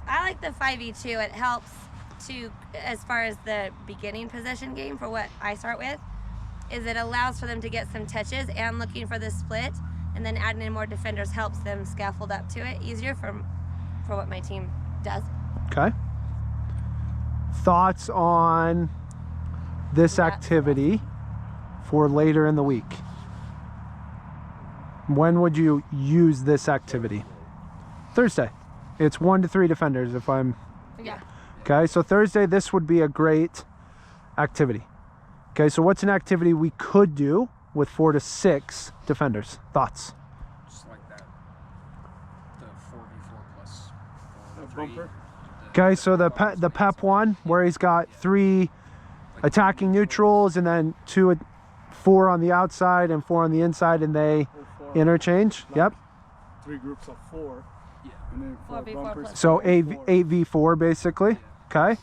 I like the 5v2. It helps to, as far as the beginning possession game for what I start with, is it allows for them to get some touches and looking for the split, and then adding in more defenders helps them scaffold up to it easier for what my team does. Okay. Thoughts on this activity for later in the week? When would you use this activity? Thursday. It's 1 to 3 defenders if I'm... Yeah. Okay, so Thursday, this would be a great activity. Okay, so what's an activity we could do with 4 to 6 defenders? Thoughts? Just like that. The 4v4 plus Bumper. Okay, so the pep one, where he's got 3 attacking neutrals and then 4 on the outside and 4 on the inside, and they interchange. Yep. 3 groups of 4. Yeah. And then 4 4v4 bumpers. plus So 8v4 basically. Okay.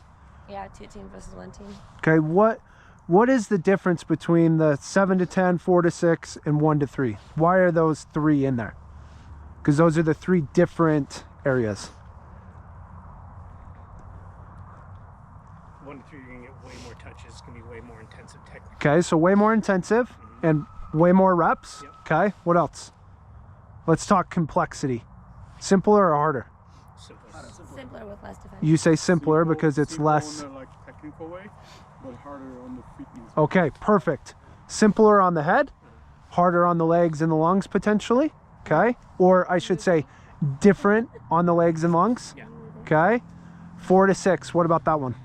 Yeah, 2 teams versus 1 team. Okay, what is the difference between the 7 to 10, 4 to 6, and 1 to 3? Why are those 3 in there? Because those are the 3 different areas. 1 to 3, you're gonna get way more touches. It's gonna be way more intensive technique. Okay, so way more intensive and way more reps. Yep. Okay, what else? Let's talk complexity. Simpler or harder? Simpler with less defenders. You say simpler because it's less. On the, like, technical way, but harder on the fitness. Okay, perfect. Simpler on the head, harder on the legs and the lungs potentially. Okay, or I should say different on the legs and lungs. Yeah. Okay, 4 to 6. What about that one?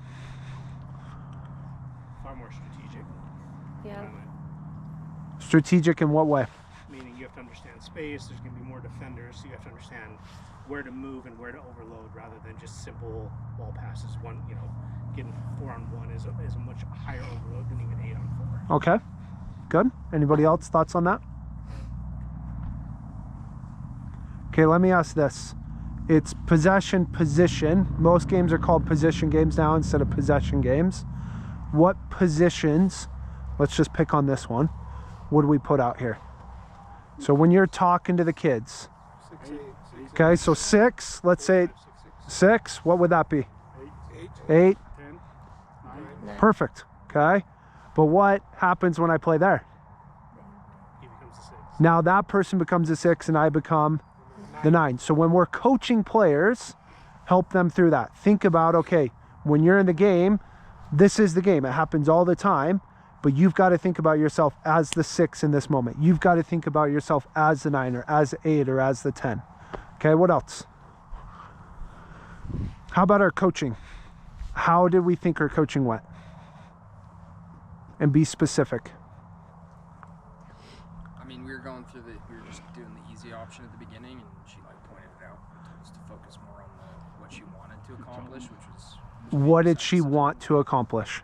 Far more strategic. Yeah. Strategic in what way? Meaning you have to understand space. There's gonna be more defenders, so you have to understand where to move and where to overload rather than just simple ball passes. Getting 4 on 1 is a much higher overload than even 8 on 4. Okay, good. Anybody else thoughts on that? Okay, let me ask this. It's possession, position. Most games are called position games now instead of possession games. What positions, let's just pick on this one, would we put out here? So when you're talking to the kids, okay, so 6, let's say 6, what would that be? 8. 10, 9. Perfect, okay? But what happens when I play there? He becomes a 6. Now that person becomes a 6 and I become the 9. So when we're coaching players, help them through that. Think about, okay, when you're in the game, this is the game. It happens all the time, but you've got to think about yourself as the 6 in this moment. You've got to think about yourself as the 9 or as the 8 or as the 10. Okay, what else? How about our coaching? How did we think our coaching went? And be specific. I mean, we were going through we were just doing the easy option at the beginning, and she like pointed it out and told us to focus more on what she wanted to accomplish, which was What did she want to accomplish?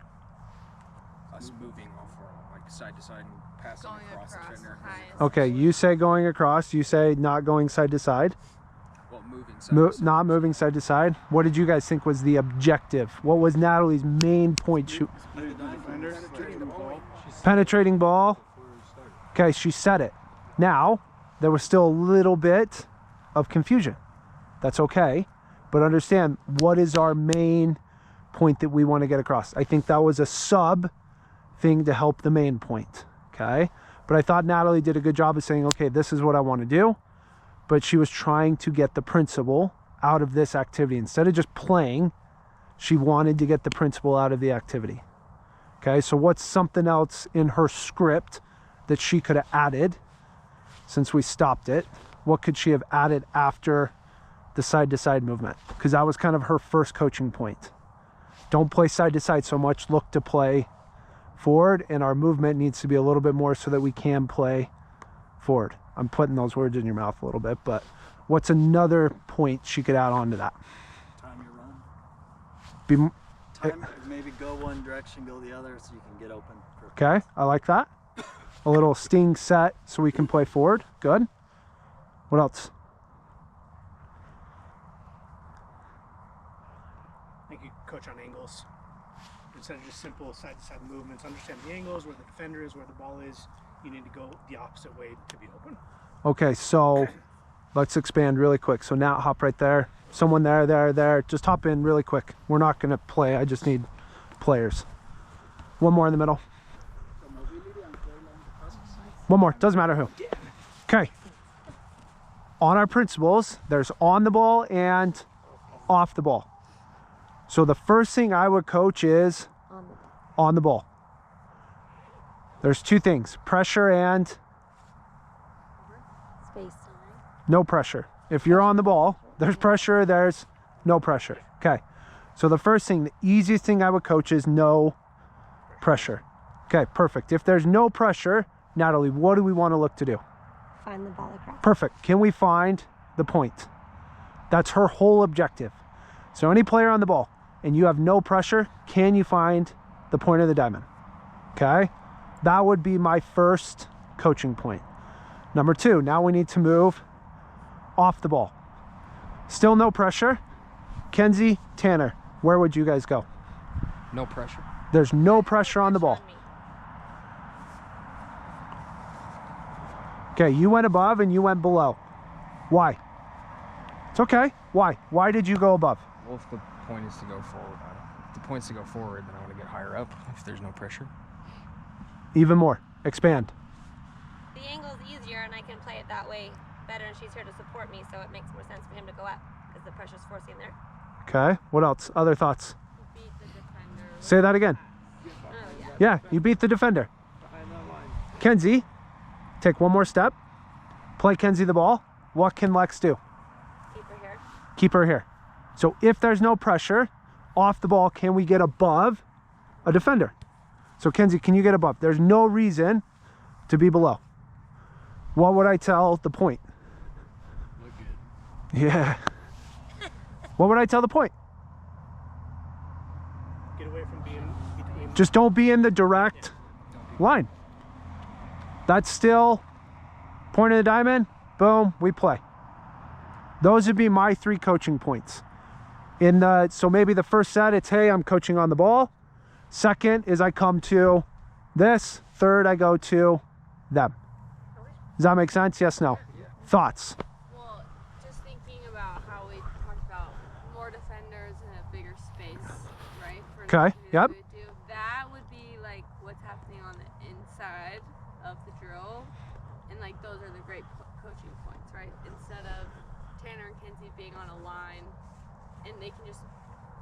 us moving off our like side to side and passing Going across the across defender. highest. Okay, you say going across, you say not going side to side. Well, moving side to side. Not moving side to side. What did you guys think was the objective? What was Natalie's main point? Penetrating ball. Okay, she said it. Now, there was still a little bit of confusion. That's okay, but understand what is our main point that we want to get across. I think that was a sub thing to help the main point, okay? But I thought Natalie did a good job of saying, okay, this is what I want to do, but she was trying to get the principle out of this activity. Instead of just playing, she wanted to get the principle out of the activity. Okay, so what's something else in her script that she could have added since we stopped it? What could she have added after the side-to-side movement? Because that was kind of her first coaching point. Don't play side-to-side so much, look to play forward, and our movement needs to be a little bit more so that we can play forward. I'm putting those words in your mouth a little bit, but what's another point she could add on to that? Time your run. Time, maybe go one direction, go the other, so you can get open. okay, I like that. A little sting set so we can play forward. Good. What else? I think you coach on angles instead of just simple side-to-side movements. Understand the angles, where the defender is, where the ball is. You need to go the opposite way to be open. Okay, so let's expand really quick. So now hop right there. Someone there. Just hop in really quick. We're not going to play. I just need players. One more in the middle. One more. Doesn't matter who. Okay. On our principles, there's on the ball and off the ball. So the first thing I would coach is on the ball. There's two things, pressure and Space. no pressure. If you're on the ball, there's pressure, there's no pressure. Okay. So the first thing, the easiest thing I would coach is no pressure. Okay, perfect. If there's no pressure, Natalie, what do we want to look to do? Find the ball across. Perfect. Can we find the point? That's her whole objective. So any player on the ball and you have no pressure, can you find the point of the diamond? Okay. That would be my first coaching point. Number two, now we need to move off the ball. Still no pressure. Kenzie, Tanner, where would you guys go? No pressure. There's no pressure on the ball. Okay, you went above and you went below. Why? It's okay. Why? Why did you go above? Well, if the point is to go forward, if the point's to go forward, then I want to get higher up if there's no pressure. Even more. Expand. The angle's easier and I can play it that way better, and she's here to support me, so it makes more sense for him to go up because the pressure's forcing there. Okay. What else? Other thoughts? Beat the defender. Say that again. Oh, yeah. Yeah, you beat the defender. Kenzie, take one more step. Play Kenzie the ball. What can Lex do? Keep her here. Keep her here. So if there's no pressure, off the ball, can we get above a defender? So Kenzie, can you get above? There's no reason to be below. What would I tell the point? Look good. Yeah. What would I tell the point? Get away from being between. Just don't be in the direct line. That's still point of the diamond. Boom, we play. Those would be my three coaching points. So maybe the first set, it's, hey, I'm coaching on the ball. Second is I come to this. Third, I go to them. Does that make sense? Yes, no? Thoughts? Well, just thinking about how we talked about more defenders in a bigger space, right? For an Okay, activity yep. we would do. That would be like what's happening on the inside of the drill. And like those are the great coaching points, right? Instead of Tanner and Kenzie being on a line and they can just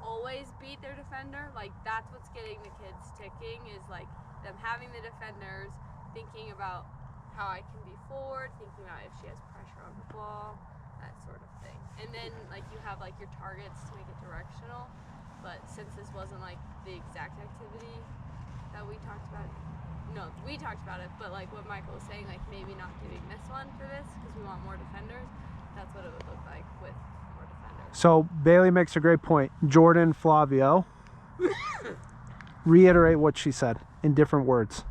always beat their defender, like that's what's getting the kids ticking, is like them having the defenders, thinking about how I can be forward, thinking about if she has pressure on the ball, that sort of thing. And then like you have like your targets to make it directional, but since this wasn't like the exact activity that we talked about, no, we talked about it, but like what Michael was saying, like maybe not doing this one for this because we want more defenders. That's what it would look like with more defenders. So Bailey makes a great point. Jordan, Flavio, reiterate what she said in different words.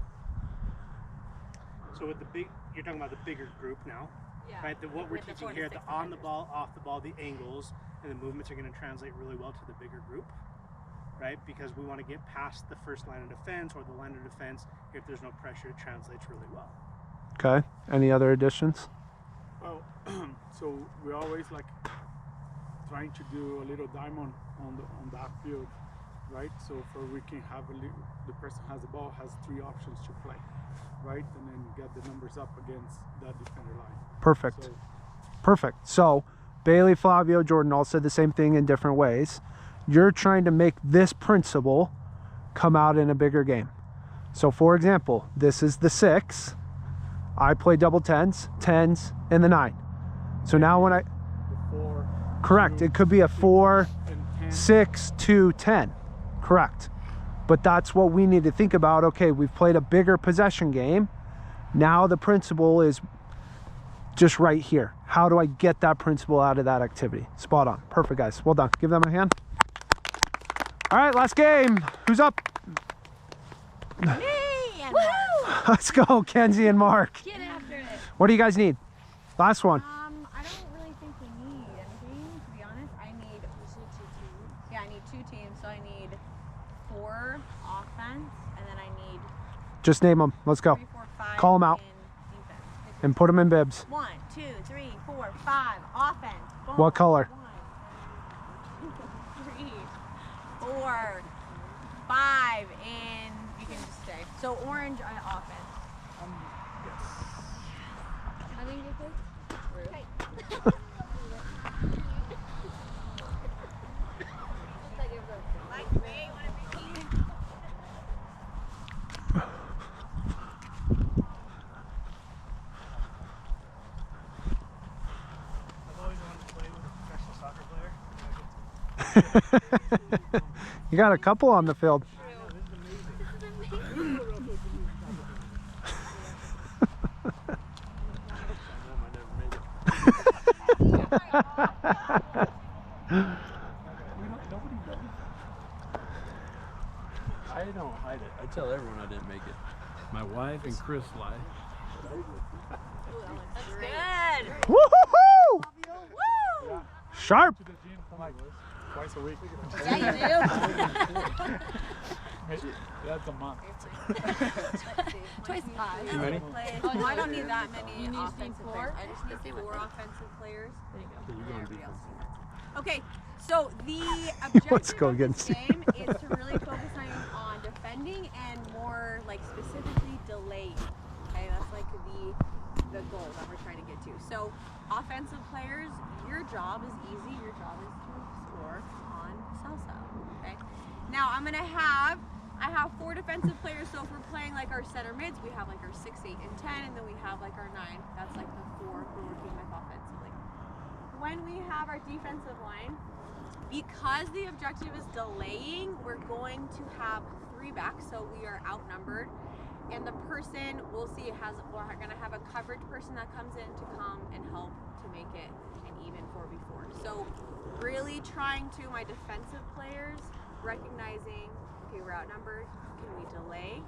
So with the big, you're talking about the bigger group now, Yeah. right? What we're With the teaching 4 to here, the 6 on the defenders. ball, off the ball, the angles, and the movements are going to translate really well to the bigger group, right? Because we want to get past the first line of defense or the line of defense. If there's no pressure, it translates really well. Okay. Any other additions? Well, so we're always like trying to do a little diamond on that field, right? So for we can have the person has the ball has 3 options to play, right? And then get the numbers up against that defender line. Perfect. So, Perfect. So Bailey, Flavio, Jordan all said the same thing in different ways. You're trying to make this principle come out in a bigger game. So for example, this is the 6. I play double 10s, 10s, and the 9. So now when I... the 4. Correct. It could be a 4, and 10. 6, 2, 10. Correct. But that's what we need to think about. Okay, we've played a bigger possession game. Now the principle is just right here. How do I get that principle out of that activity? Spot on. Perfect, guys. Well done. Give them a hand. All right, last game. Who's up? Me and Mark. Let's go, Kenzie and Mark. Get after it. What do you guys need? Last one. I don't really think we need anything, to be honest. I need 2 teams. Yeah, I need 2 teams, so I need 4 offense, and then I need Just name them. Let's go. 3, 4, 5 Call 'em out. in defense. And put them in bibs. 1, 2, 3, 4, 5 offense. Boom. What color? 1, 2, 3, 4, 5 in. You can just stay. So orange offense. I think you could. Okay. I've always wanted to play with a professional soccer player. You got a couple on the field. I don't hide it. I tell everyone I didn't make it. My wife and Chris lie. That's good. Woo-hoo-hoo! Woo! Sharp. To the gym like twice a week. Yeah, you That's a month. Twice 5. Too many? Oh, no, I don't need that many You need offensive 4? players. I just need 4 offensive players. There you go. So you're going to be Okay, so the objective Let's go of this against you. game is to really focus on defending and more like specifically delaying. Okay, that's like the goal that we're trying to get to. So offensive players, your job is easy. Your job is to score on salsa. Okay. Now I have 4 defensive players. So if we're playing like our center mids, we have like our 6, 8, and 10, and then we have like our 9. That's like the 4 we're working with offensively. When we have our defensive line, because the objective is delaying, we're going to have 3 backs, so we are outnumbered. And the person we'll see we're gonna have a coverage person that comes in to come and help to make it an even 4v4. So really trying to, my defensive players, recognizing, okay, we're outnumbered, can we delay?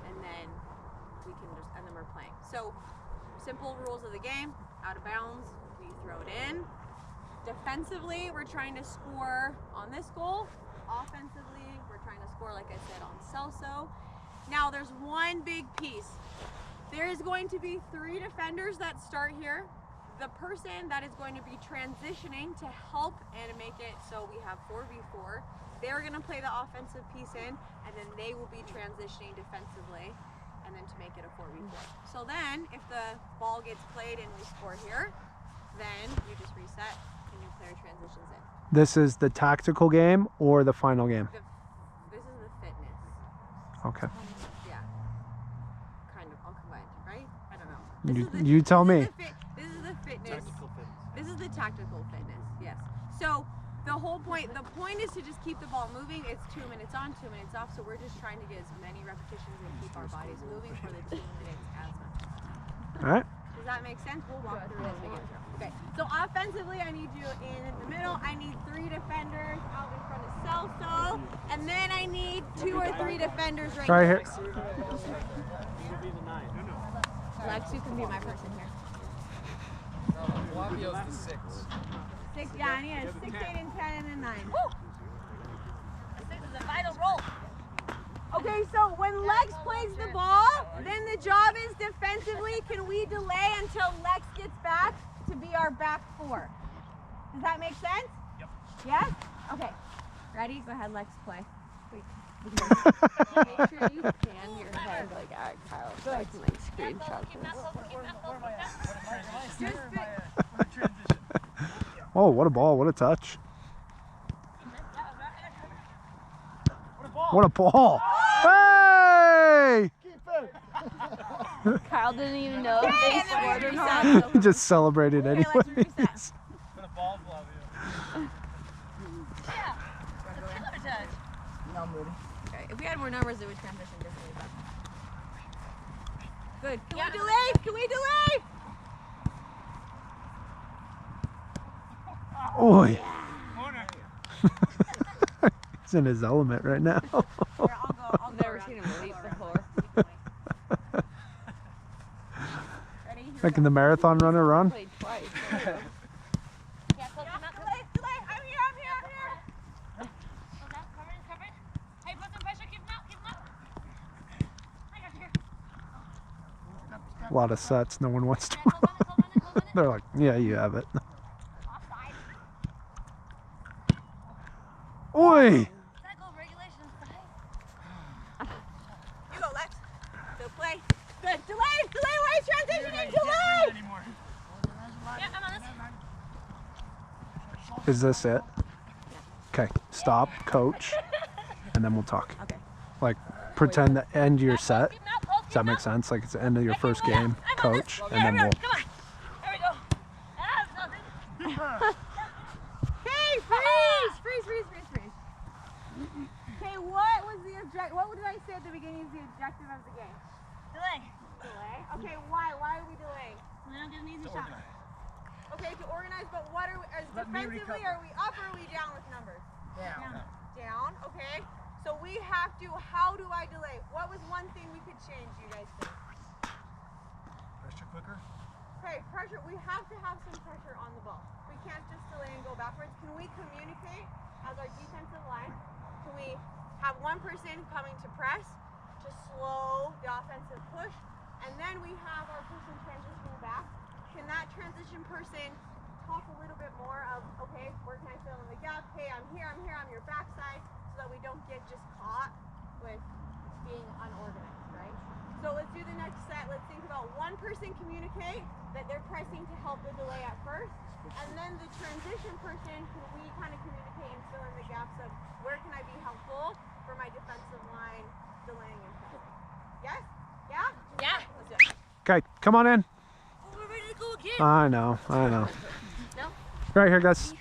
And then we're playing. So simple rules of the game, out of bounds, we throw it in. Defensively, we're trying to score on this goal. Offensively, we're trying to score, like I said, on Celso. Now, there's one big piece. There is going to be 3 defenders that start here. The person that is going to be transitioning to help and make it so we have 4v4, they're going to play the offensive piece in, and then they will be transitioning defensively, and then to make it a 4v4. So then, if the ball gets played and we score here, then you just reset. New player transitions in. This is the tactical game or the final game? This is the fitness. Okay. Yeah. Kind of all combined, right? I don't know. You tell me. This is the fitness. This is the tactical fitness, yes. So The point is to just keep the ball moving. It's 2 minutes on, 2 minutes off, so we're just trying to get as many repetitions and keep our bodies moving for the 2 minutes as much as possible. All right. Does that make sense? We'll walk through as we get through. Okay, so offensively, I need you in the middle. I need 3 defenders out in front of Celso, and then I need 2 or 3 defenders right here. Lex, you can be my person here. Flavio's the 6. 6, yeah, I need a 6, 8, and 10, and a 9. Woo! This is a vital role. Okay, so when Lex plays the ball, then the job is defensively, can we delay until Lex gets back to be our back 4? Does that make sense? Yep. Yes? Okay. Ready? Go ahead, Lex, play. Wait. Make sure you pan your head like at Kyle so I can like screenshot this. Oh, what a ball. What a touch. What a ball. Hey! Kyle didn't even know if they scored or not. He just celebrated anyways. Okay, if we had more numbers, it would transition differently. But... Good. Can we delay? Can we delay? Oi. He's in his element right now. I've never seen him leap before. Ready? Making the marathon runner run. Played twice. A lot of sets no one wants to run. They're like, yeah, you have it. Oi! You go, Lex. Go play. Good. Delay! Delay! Why is transitioning? Delay! Yeah, I'm on this. Is this it? Okay, stop, coach, and then we'll talk. Okay. Like, pretend to end your set. Does that make sense? Like it's the end of your first game, coach, and then we'll... Come on. There we go. That's nothing. Hey, freeze! Freeze, freeze, freeze, freeze. Okay, what was the objective? What did I say at the beginning is the objective of the game? Delay. Delay? Okay, why? Why are we delaying? We don't get an easy shot. Okay, to organize, but what are we, defensively, are we up or are we down with numbers? Down. Down, okay. So we have to, how do I delay? What was one thing we could change, you guys think? Pressure quicker? Okay, pressure, we have to have some pressure on the ball. We can't just delay and go backwards. Can we communicate as our defensive line? Can we have one person coming to press to slow the offensive push? And then we have our person transitioning back. Can that transition person talk a little bit more of, okay, where can I fill in the gap? Hey, I'm here, I'm your backside, so that we don't get just caught with being unorganized, right? So let's do the next set. Let's think about one person communicate that they're pressing to help the delay at first, and then the transition person, can we kind of communicate and fill in the gaps of where can I be helpful for my defensive line delaying and pressing? Yes? Yeah? Yeah. Let's do it. Okay, come on in. Oh, we're ready to go again. I know. No? Right here, guys. Okay.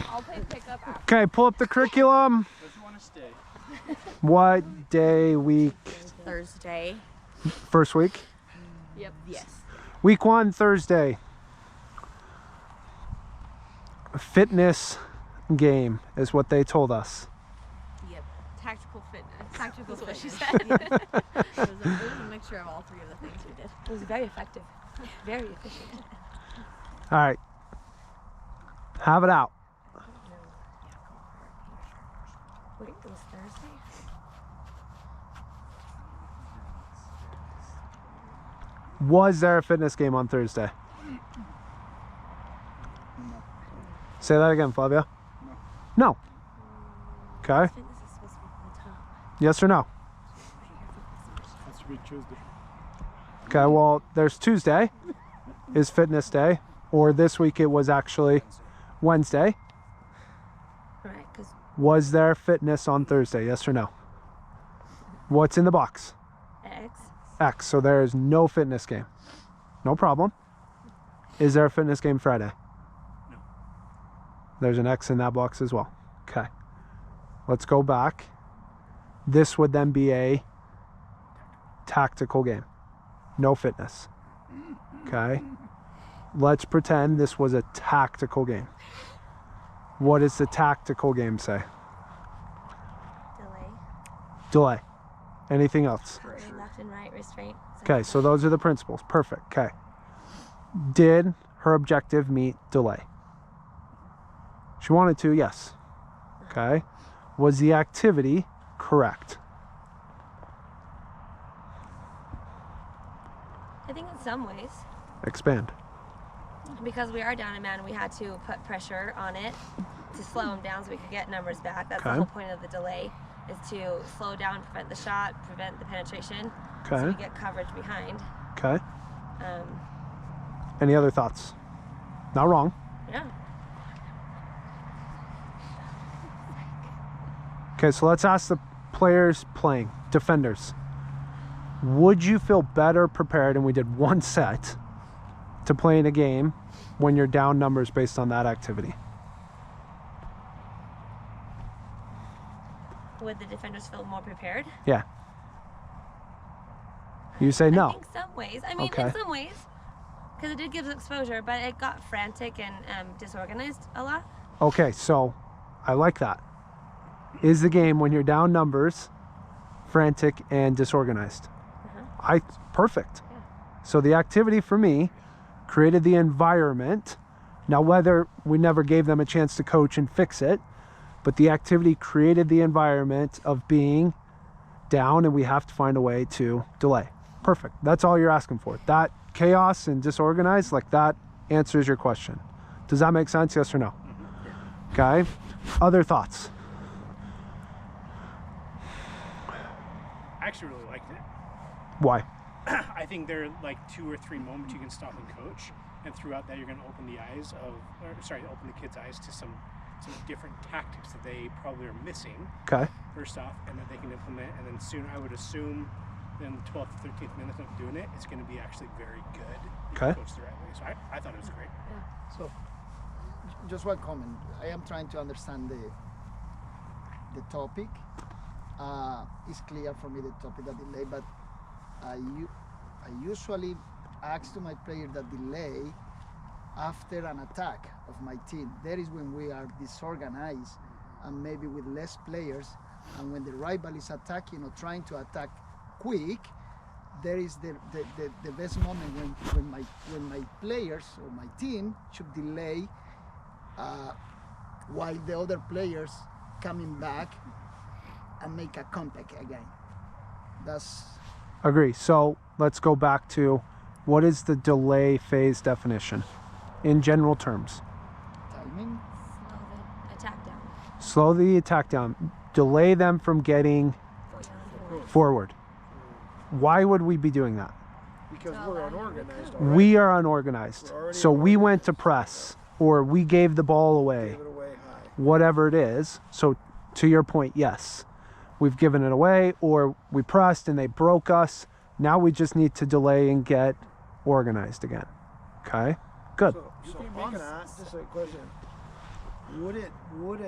I'll play pickup after. Okay, pull up the curriculum. Does you want to stay? What day, week? Thursday. First week? Yep. Yes. Week 1, Thursday. Fitness game is what they told us. Yep. Tactical fitness. Tactical That's what she fitness. said. It was a mixture of all 3 of the things we did. It was very effective. Very efficient. All right. Have it out. Wait, it was Thursday? Was there a fitness game on Thursday? Say that again, Flavia. No. Okay. Fitness is supposed to be from the top. Yes or no? Has to be Tuesday. Okay, well, there's Tuesday is fitness day, or this week it was actually Wednesday. Right, because Was there fitness on Thursday? Yes or no? What's in the box? X. X. So there is no fitness game. No problem. Is there a fitness game Friday? No. There's an X in that box as well. Okay. Let's go back. This would then be a tactical game. No fitness. Okay. Let's pretend this was a tactical game. What does the tactical game say? Delay. Delay. Anything else? Left and right, restraint. Okay, so those are the principles. Perfect. Okay. Did her objective meet delay? She wanted to, yes. Okay. Was the activity correct? I think in some ways, Expand. because we are down a man, we had to put pressure on it to slow him down so we could get numbers back. That's the Okay. whole point of the delay, is to slow down, prevent the shot, prevent the penetration, Okay. so we get coverage behind. Okay. Um, Any other thoughts? Not wrong. yeah. Okay, so let's ask the players playing, defenders. Would you feel better prepared, and we did one set, to play in a game when you're down numbers based on that activity? Would the defenders feel more prepared? Yeah. You say no. I think some ways. I mean, Okay. in some ways, because it did give us exposure, but it got frantic and disorganized a lot. Okay, so I like that. Is the game when you're down numbers frantic and disorganized? Perfect. Yeah. So the activity for me created the environment. Now, whether we never gave them a chance to coach and fix it, but the activity created the environment of being down, and we have to find a way to delay. Perfect. That's all you're asking for. That chaos and disorganized, like that answers your question. Does that make sense? Yes or no? Okay. Other thoughts? I actually really liked it. Why? I think there are like 2 or 3 moments you can stop and coach, and throughout that you're going to open the eyes of, open the kids' eyes to some different tactics that they probably are missing. Okay. First off, and that they can implement, and then soon I would assume in the 12th to 13th minute of doing it, it's going to be actually very good. If Okay. you coach the right way. So I thought it was great. So, just one comment. I am trying to understand the topic. It's clear for me the topic, the delay, but I usually ask to my player that delay after an attack of my team. That is when we are disorganized and maybe with less players, and when the rival is attacking or trying to attack quick, there is the best moment when my players or my team should delay while the other players coming back and make a contact again. That's Agree. So let's go back to what is the delay phase definition in general terms? timing. Slow the attack down. Slow the attack down. Delay them from getting forward. Why would we be doing that? Because we're unorganized. We are unorganized. So we went to press, or we gave the ball away, Give it away high. whatever it is. So to your point, yes, we've given it away, or we pressed and they broke us. Now we just need to delay and get organized again. Okay, good. So on that, just a question: would it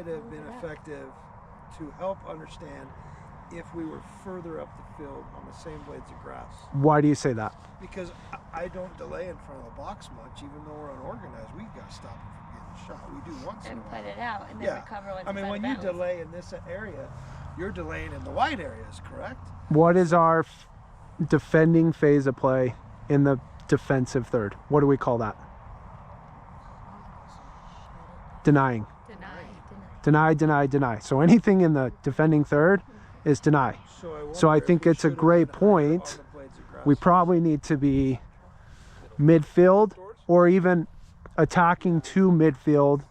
have been effective to help understand if we were further up the field on the same blades of grass? Why do you say that? Because I don't delay in front of the box much, even though we're unorganized. We've got to stop them from getting shot. We do once in a And while. put it out and then Yeah. recover when I mean, it's when out you of bounds. delay in this area, you're delaying in the wide areas, correct? What is our defending phase of play in the defensive third? What do we call that? Denying. Deny. So anything in the defending third is deny. So I think it's a great point. We probably need to be midfield, or even attacking to midfield,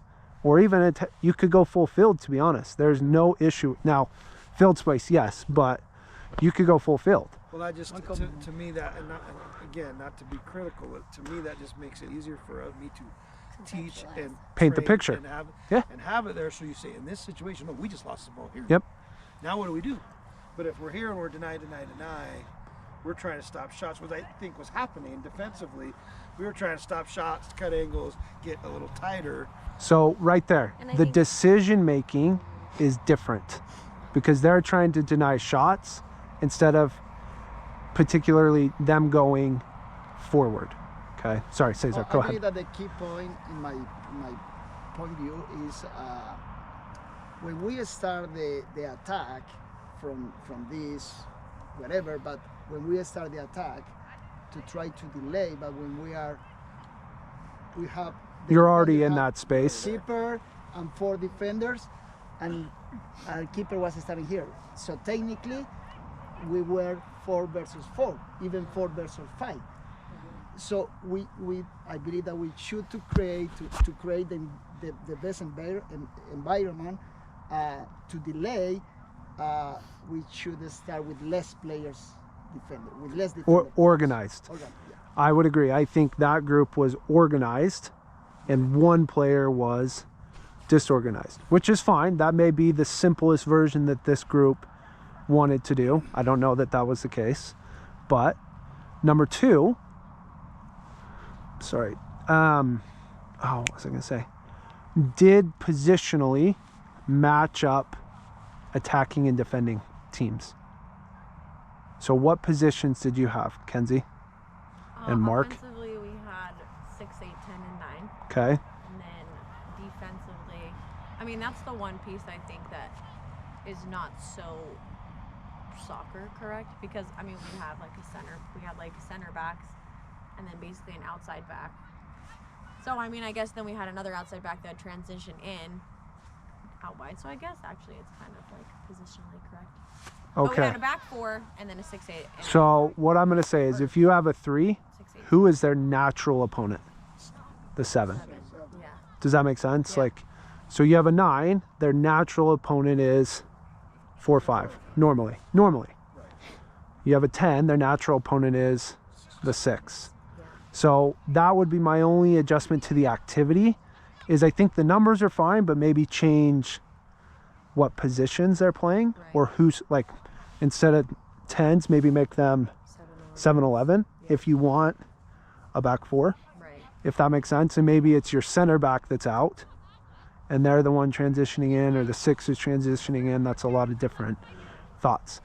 or even you could go full field, to be honest. There's no issue. Now, field space, yes, but you could go full field. Well, that just to me that, and not to be critical, but to me that just makes it easier for me to teach and Paint the train picture. and have, Yeah. and have it there. So you say, in this situation, no, we just lost the ball here. Yep. Now what do we do? But if we're here and we're deny, we're trying to stop shots, which I think was happening defensively. We were trying to stop shots, cut angles, get a little tighter. So right there, the decision making is different because they're trying to deny shots instead of particularly them going forward. Okay, sorry, Cesar, go I ahead. believe that the key point in my point of view is when we start the attack from this whatever, but when we start the attack to try to delay, but when we have You're already in that space. Keeper and 4 defenders, and our keeper was starting here. So technically, we were 4 versus 4, even 4 versus 5. So I believe that we should to create the best environment to delay. We should start with less players defender, with less defenders. Or organized. Yeah. I would agree. I think that group was organized and one player was disorganized, which is fine. That may be the simplest version that this group wanted to do. I don't know that that was the case. But number 2, sorry. What was I going to say? Did positionally match up attacking and defending teams. So what positions did you have, Kenzie and Mark? Offensively, we had 6, 8, 10, and 9. Okay. And then defensively, I mean, that's the one piece I think that is not so soccer correct, because I mean we had like center backs and then basically an outside back. So I mean I guess then we had another outside back that transitioned in out wide. So I guess actually it's kind of like positionally correct. Okay. But we had a back 4 and then a 6, 8. So what I'm going to say is if you have a 3, who is their natural opponent? The 7. Yeah. Does that make sense? Yeah. Like, so you have a 9, their natural opponent is 4, 5, normally. You have a 10, their natural opponent is the 6. So that would be my only adjustment to the activity, is I think the numbers are fine, but maybe change what positions they're playing, or who's, like, instead of 10s, maybe make them 7, 11 if you want a back 4, if that makes sense. And maybe it's your center back that's out and they're the one transitioning in, or the 6 is transitioning in. That's a lot of different thoughts.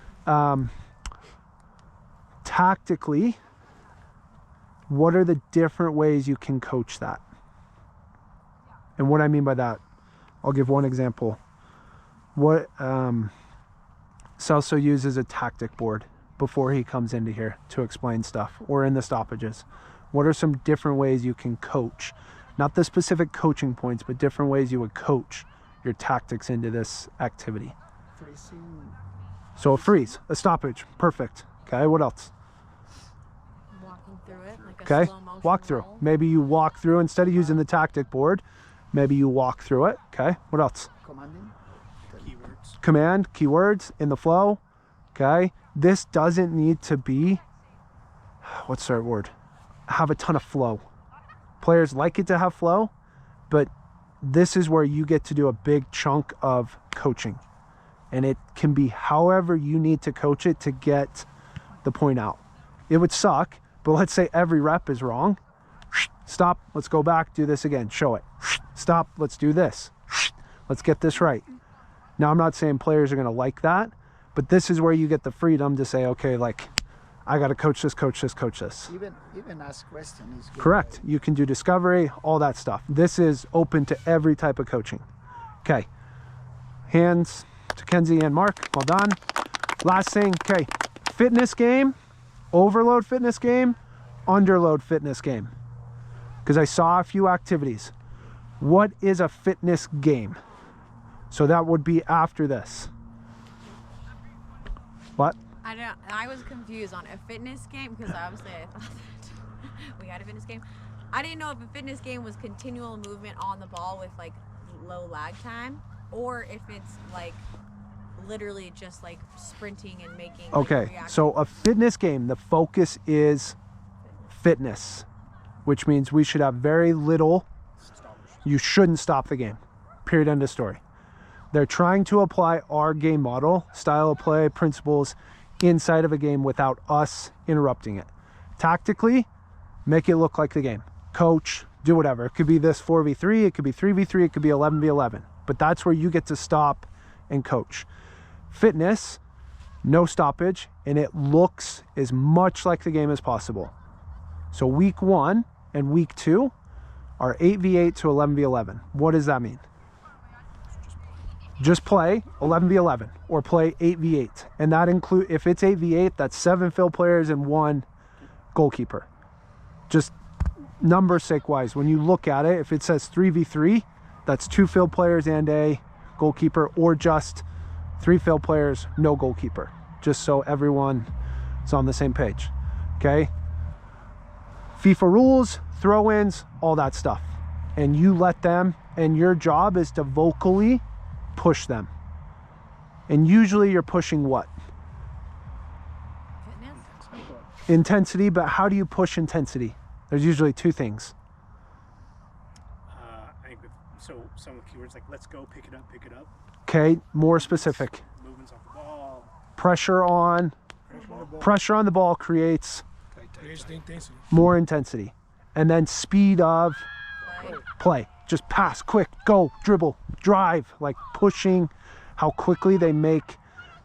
Tactically, what are the different ways you can coach that? And what I mean by that, I'll give one example. What Celso uses a tactic board before he comes into here to explain stuff, or in the stoppages. What are some different ways you can coach? Not the specific coaching points, but different ways you would coach your tactics into this activity. Freezing. So a freeze, a stoppage, perfect. Okay, what else? Walking through it, like a Okay, slow motion walk through. roll. Maybe you walk through, instead of using the tactic board, maybe you walk through it. Okay, what else? Commanding. Keywords. Command, keywords in the flow. Okay, this doesn't need to be, what's the right word? Have a ton of flow. Players like it to have flow, but this is where you get to do a big chunk of coaching. And it can be however you need to coach it to get the point out. It would suck, but let's say every rep is wrong. Stop, let's go back, do this again, show it. Stop, let's do this. Let's get this right. Now, I'm not saying players are gonna like that, but this is where you get the freedom to say, okay, like, I gotta coach this, coach this, coach this. Even ask questions is good. Correct. You can do discovery, all that stuff. This is open to every type of coaching. Okay. Hands to Kenzie and Mark. Well done. Last thing. Okay. Fitness game, overload fitness game, underload fitness game. Because I saw a few activities. What is a fitness game? So that would be after this. What? I was confused on a fitness game, because obviously I thought that we had a fitness game. I didn't know if a fitness game was continual movement on the ball with like low lag time, or if it's like literally just like sprinting and making like, Okay, so a fitness game, the focus is fitness, which means we should have very little. You shouldn't stop the game. Period, end of story. They're trying to apply our game model, style of play, principles inside of a game without us interrupting it. Tactically, Make it look like the game. Coach, do whatever. It could be this 4v3, it could be 3v3, it could be 11v11. But that's where you get to stop and coach. Fitness, no stoppage, and it looks as much like the game as possible. So week 1 and week 2 are 8v8 to 11v11. What does that mean? Just play 11v11 or play 8v8. And that include, if it's 8v8, that's 7 field players and 1 goalkeeper. Just number sake wise, when you look at it, if it says 3v3, that's 2 field players and a goalkeeper, or just 3 field players, no goalkeeper. Just so everyone is on the same page. Okay? FIFA rules, throw-ins, all that stuff. And you let them, and your job is to vocally push them. And usually you're pushing what? Fitness? Intensity, but how do you push intensity? There's usually 2 things. I think so some of the keywords like let's go, pick it up. Okay, more specific. Movements off the ball. Pressure on the ball creates the intensity. more intensity. And then speed of play. Just pass, quick, go, dribble, drive, like pushing how quickly they make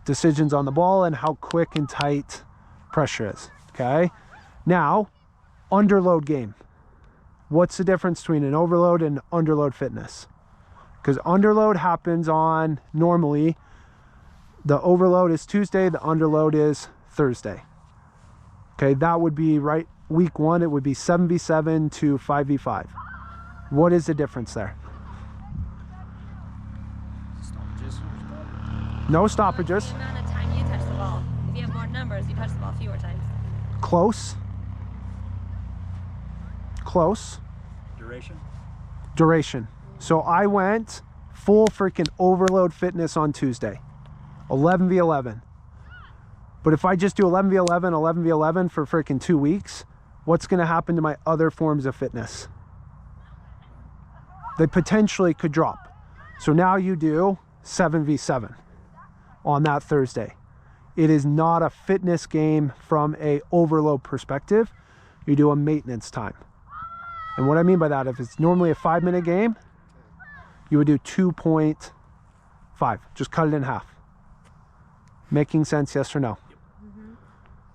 decisions on the ball and how quick and tight pressure is. Okay? Now, underload game. What's the difference between an overload and underload fitness? Because underload happens on, normally, the overload is Tuesday, the underload is Thursday. Okay, that would be right, week 1, it would be 7v7 to 5v5. What is the difference there? No stoppages. What's the amount of time you touch the ball? If you have more numbers, you touch the ball fewer times. Close. Close. Duration. So I went full freaking overload fitness on Tuesday. 11v11. But if I just do 11v11, 11v11 for freaking 2 weeks, what's going to happen to my other forms of fitness? They potentially could drop. So now you do 7v7 on that Thursday. It is not a fitness game from a overload perspective. You do a maintenance time. And what I mean by that, if it's normally a 5-minute game, you would do 2.5. Just cut it in half. Making sense, yes or no?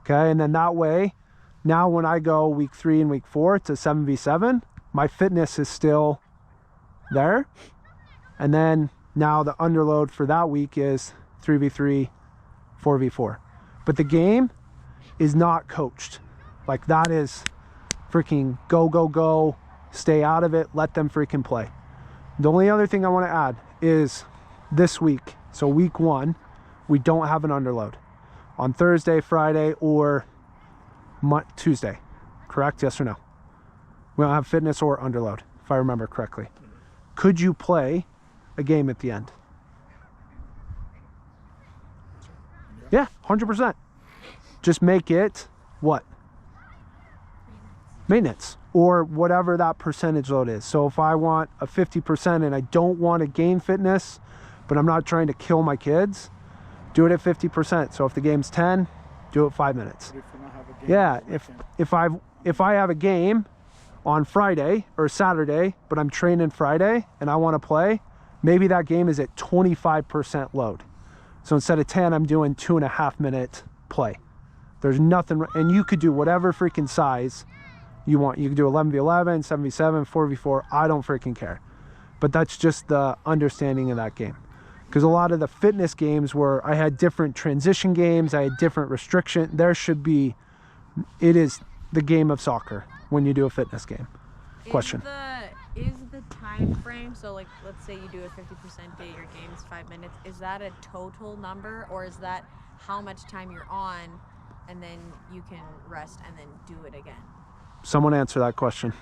Okay, and then that way, now when I go week 3 and week 4 to 7v7, my fitness is still there. And then now the underload for that week is 3v3, 4v4. But the game is not coached. Like, that is freaking go, go, go, stay out of it, let them freaking play. The only other thing I want to add is this week, so week 1, we don't have an underload on Thursday, Friday, or Tuesday. Correct? Yes or no? We don't have fitness or underload, if I remember correctly. Could you play a game at the end? Yeah, 100%. Just make it what? Maintenance, or whatever that percentage load is. So if I want a 50% and I don't want to gain fitness, but I'm not trying to kill my kids, do it at 50%. So if the game's 10, do it 5 minutes. Yeah, if I have a game on Friday or Saturday, but I'm training Friday and I want to play, maybe that game is at 25% load. So instead of 10, I'm doing 2.5 minute play. There's nothing, and you could do whatever freaking size you want. You could do 11v11, 7v7, 4v4, I don't freaking care. But that's just the understanding of that game. Because a lot of the fitness games where I had different transition games, I had different restriction, there should be, it is the game of soccer when you do a fitness game. Question. Is the time frame, so like let's say you do a 50% day, your game is 5 minutes, is that a total number, or is that how much time you're on and then you can rest and then do it again? Someone answer that question,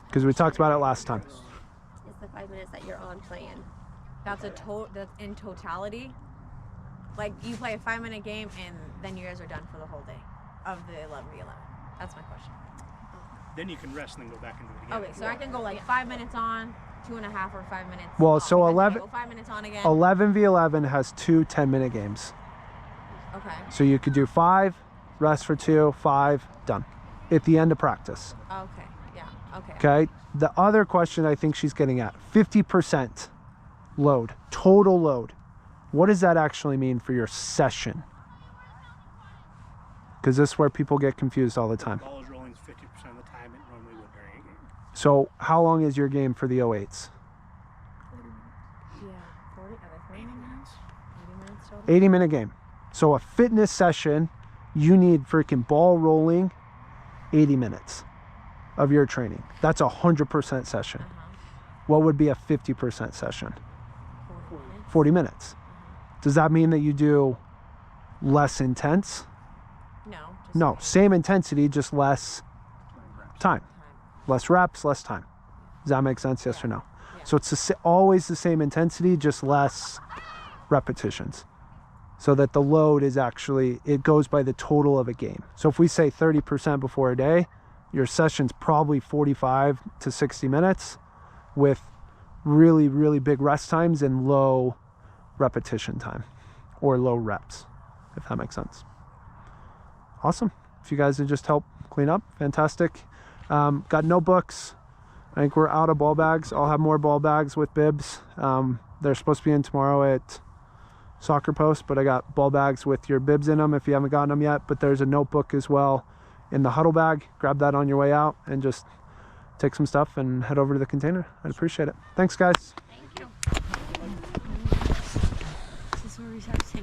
because we talked about it last time. It's the 5 minutes that you're on playing. That's that's in totality? Like you play a 5-minute game and then you guys are done for the whole day of the 11v11. That's my question. Then you can rest and then go back into it again. Okay, so I can go like 5 minutes on, 2.5 or 5 minutes. Well, off, so and then 11, go 5 minutes on again. 11v11 has 2 10-minute games. Okay. So you could do 5, rest for 2, 5, done. at the end of practice. Okay. Yeah. Okay. Okay. The other question I think she's getting at, 50% load, total load. What does that actually mean for your session? Because this is where people get confused all the time. Ball is rolling 50% of the time it normally would during a game. So how long is your game for the 08s? 40 minutes. Yeah. 40. Are they 40 minutes? 80 minutes total. 80-minute game. So a fitness session, you need freaking ball rolling 80 minutes of your training. That's a 100% session. What would be a 50% session? 40 minutes. Does that mean that you do less intense? No. No, same intensity, just less time. Less reps, less time. Does that make sense? Yes or no? So it's always the same intensity, just less repetitions. So that the load is actually, it goes by the total of a game. So if we say 30% before a day, your session's probably 45 to 60 minutes with really, really big rest times and low repetition time or low reps, if that makes sense. Awesome. If you guys would just help clean up, fantastic. Got notebooks. I think we're out of ball bags. I'll have more ball bags with bibs. They're supposed to be in tomorrow at Soccer Post, but I got ball bags with your bibs in them if you haven't gotten them yet. But there's a notebook as well in the huddle bag. Grab that on your way out and just take some stuff and head over to the container. I'd appreciate it. Thanks, guys. Thank you. This is where we start singing.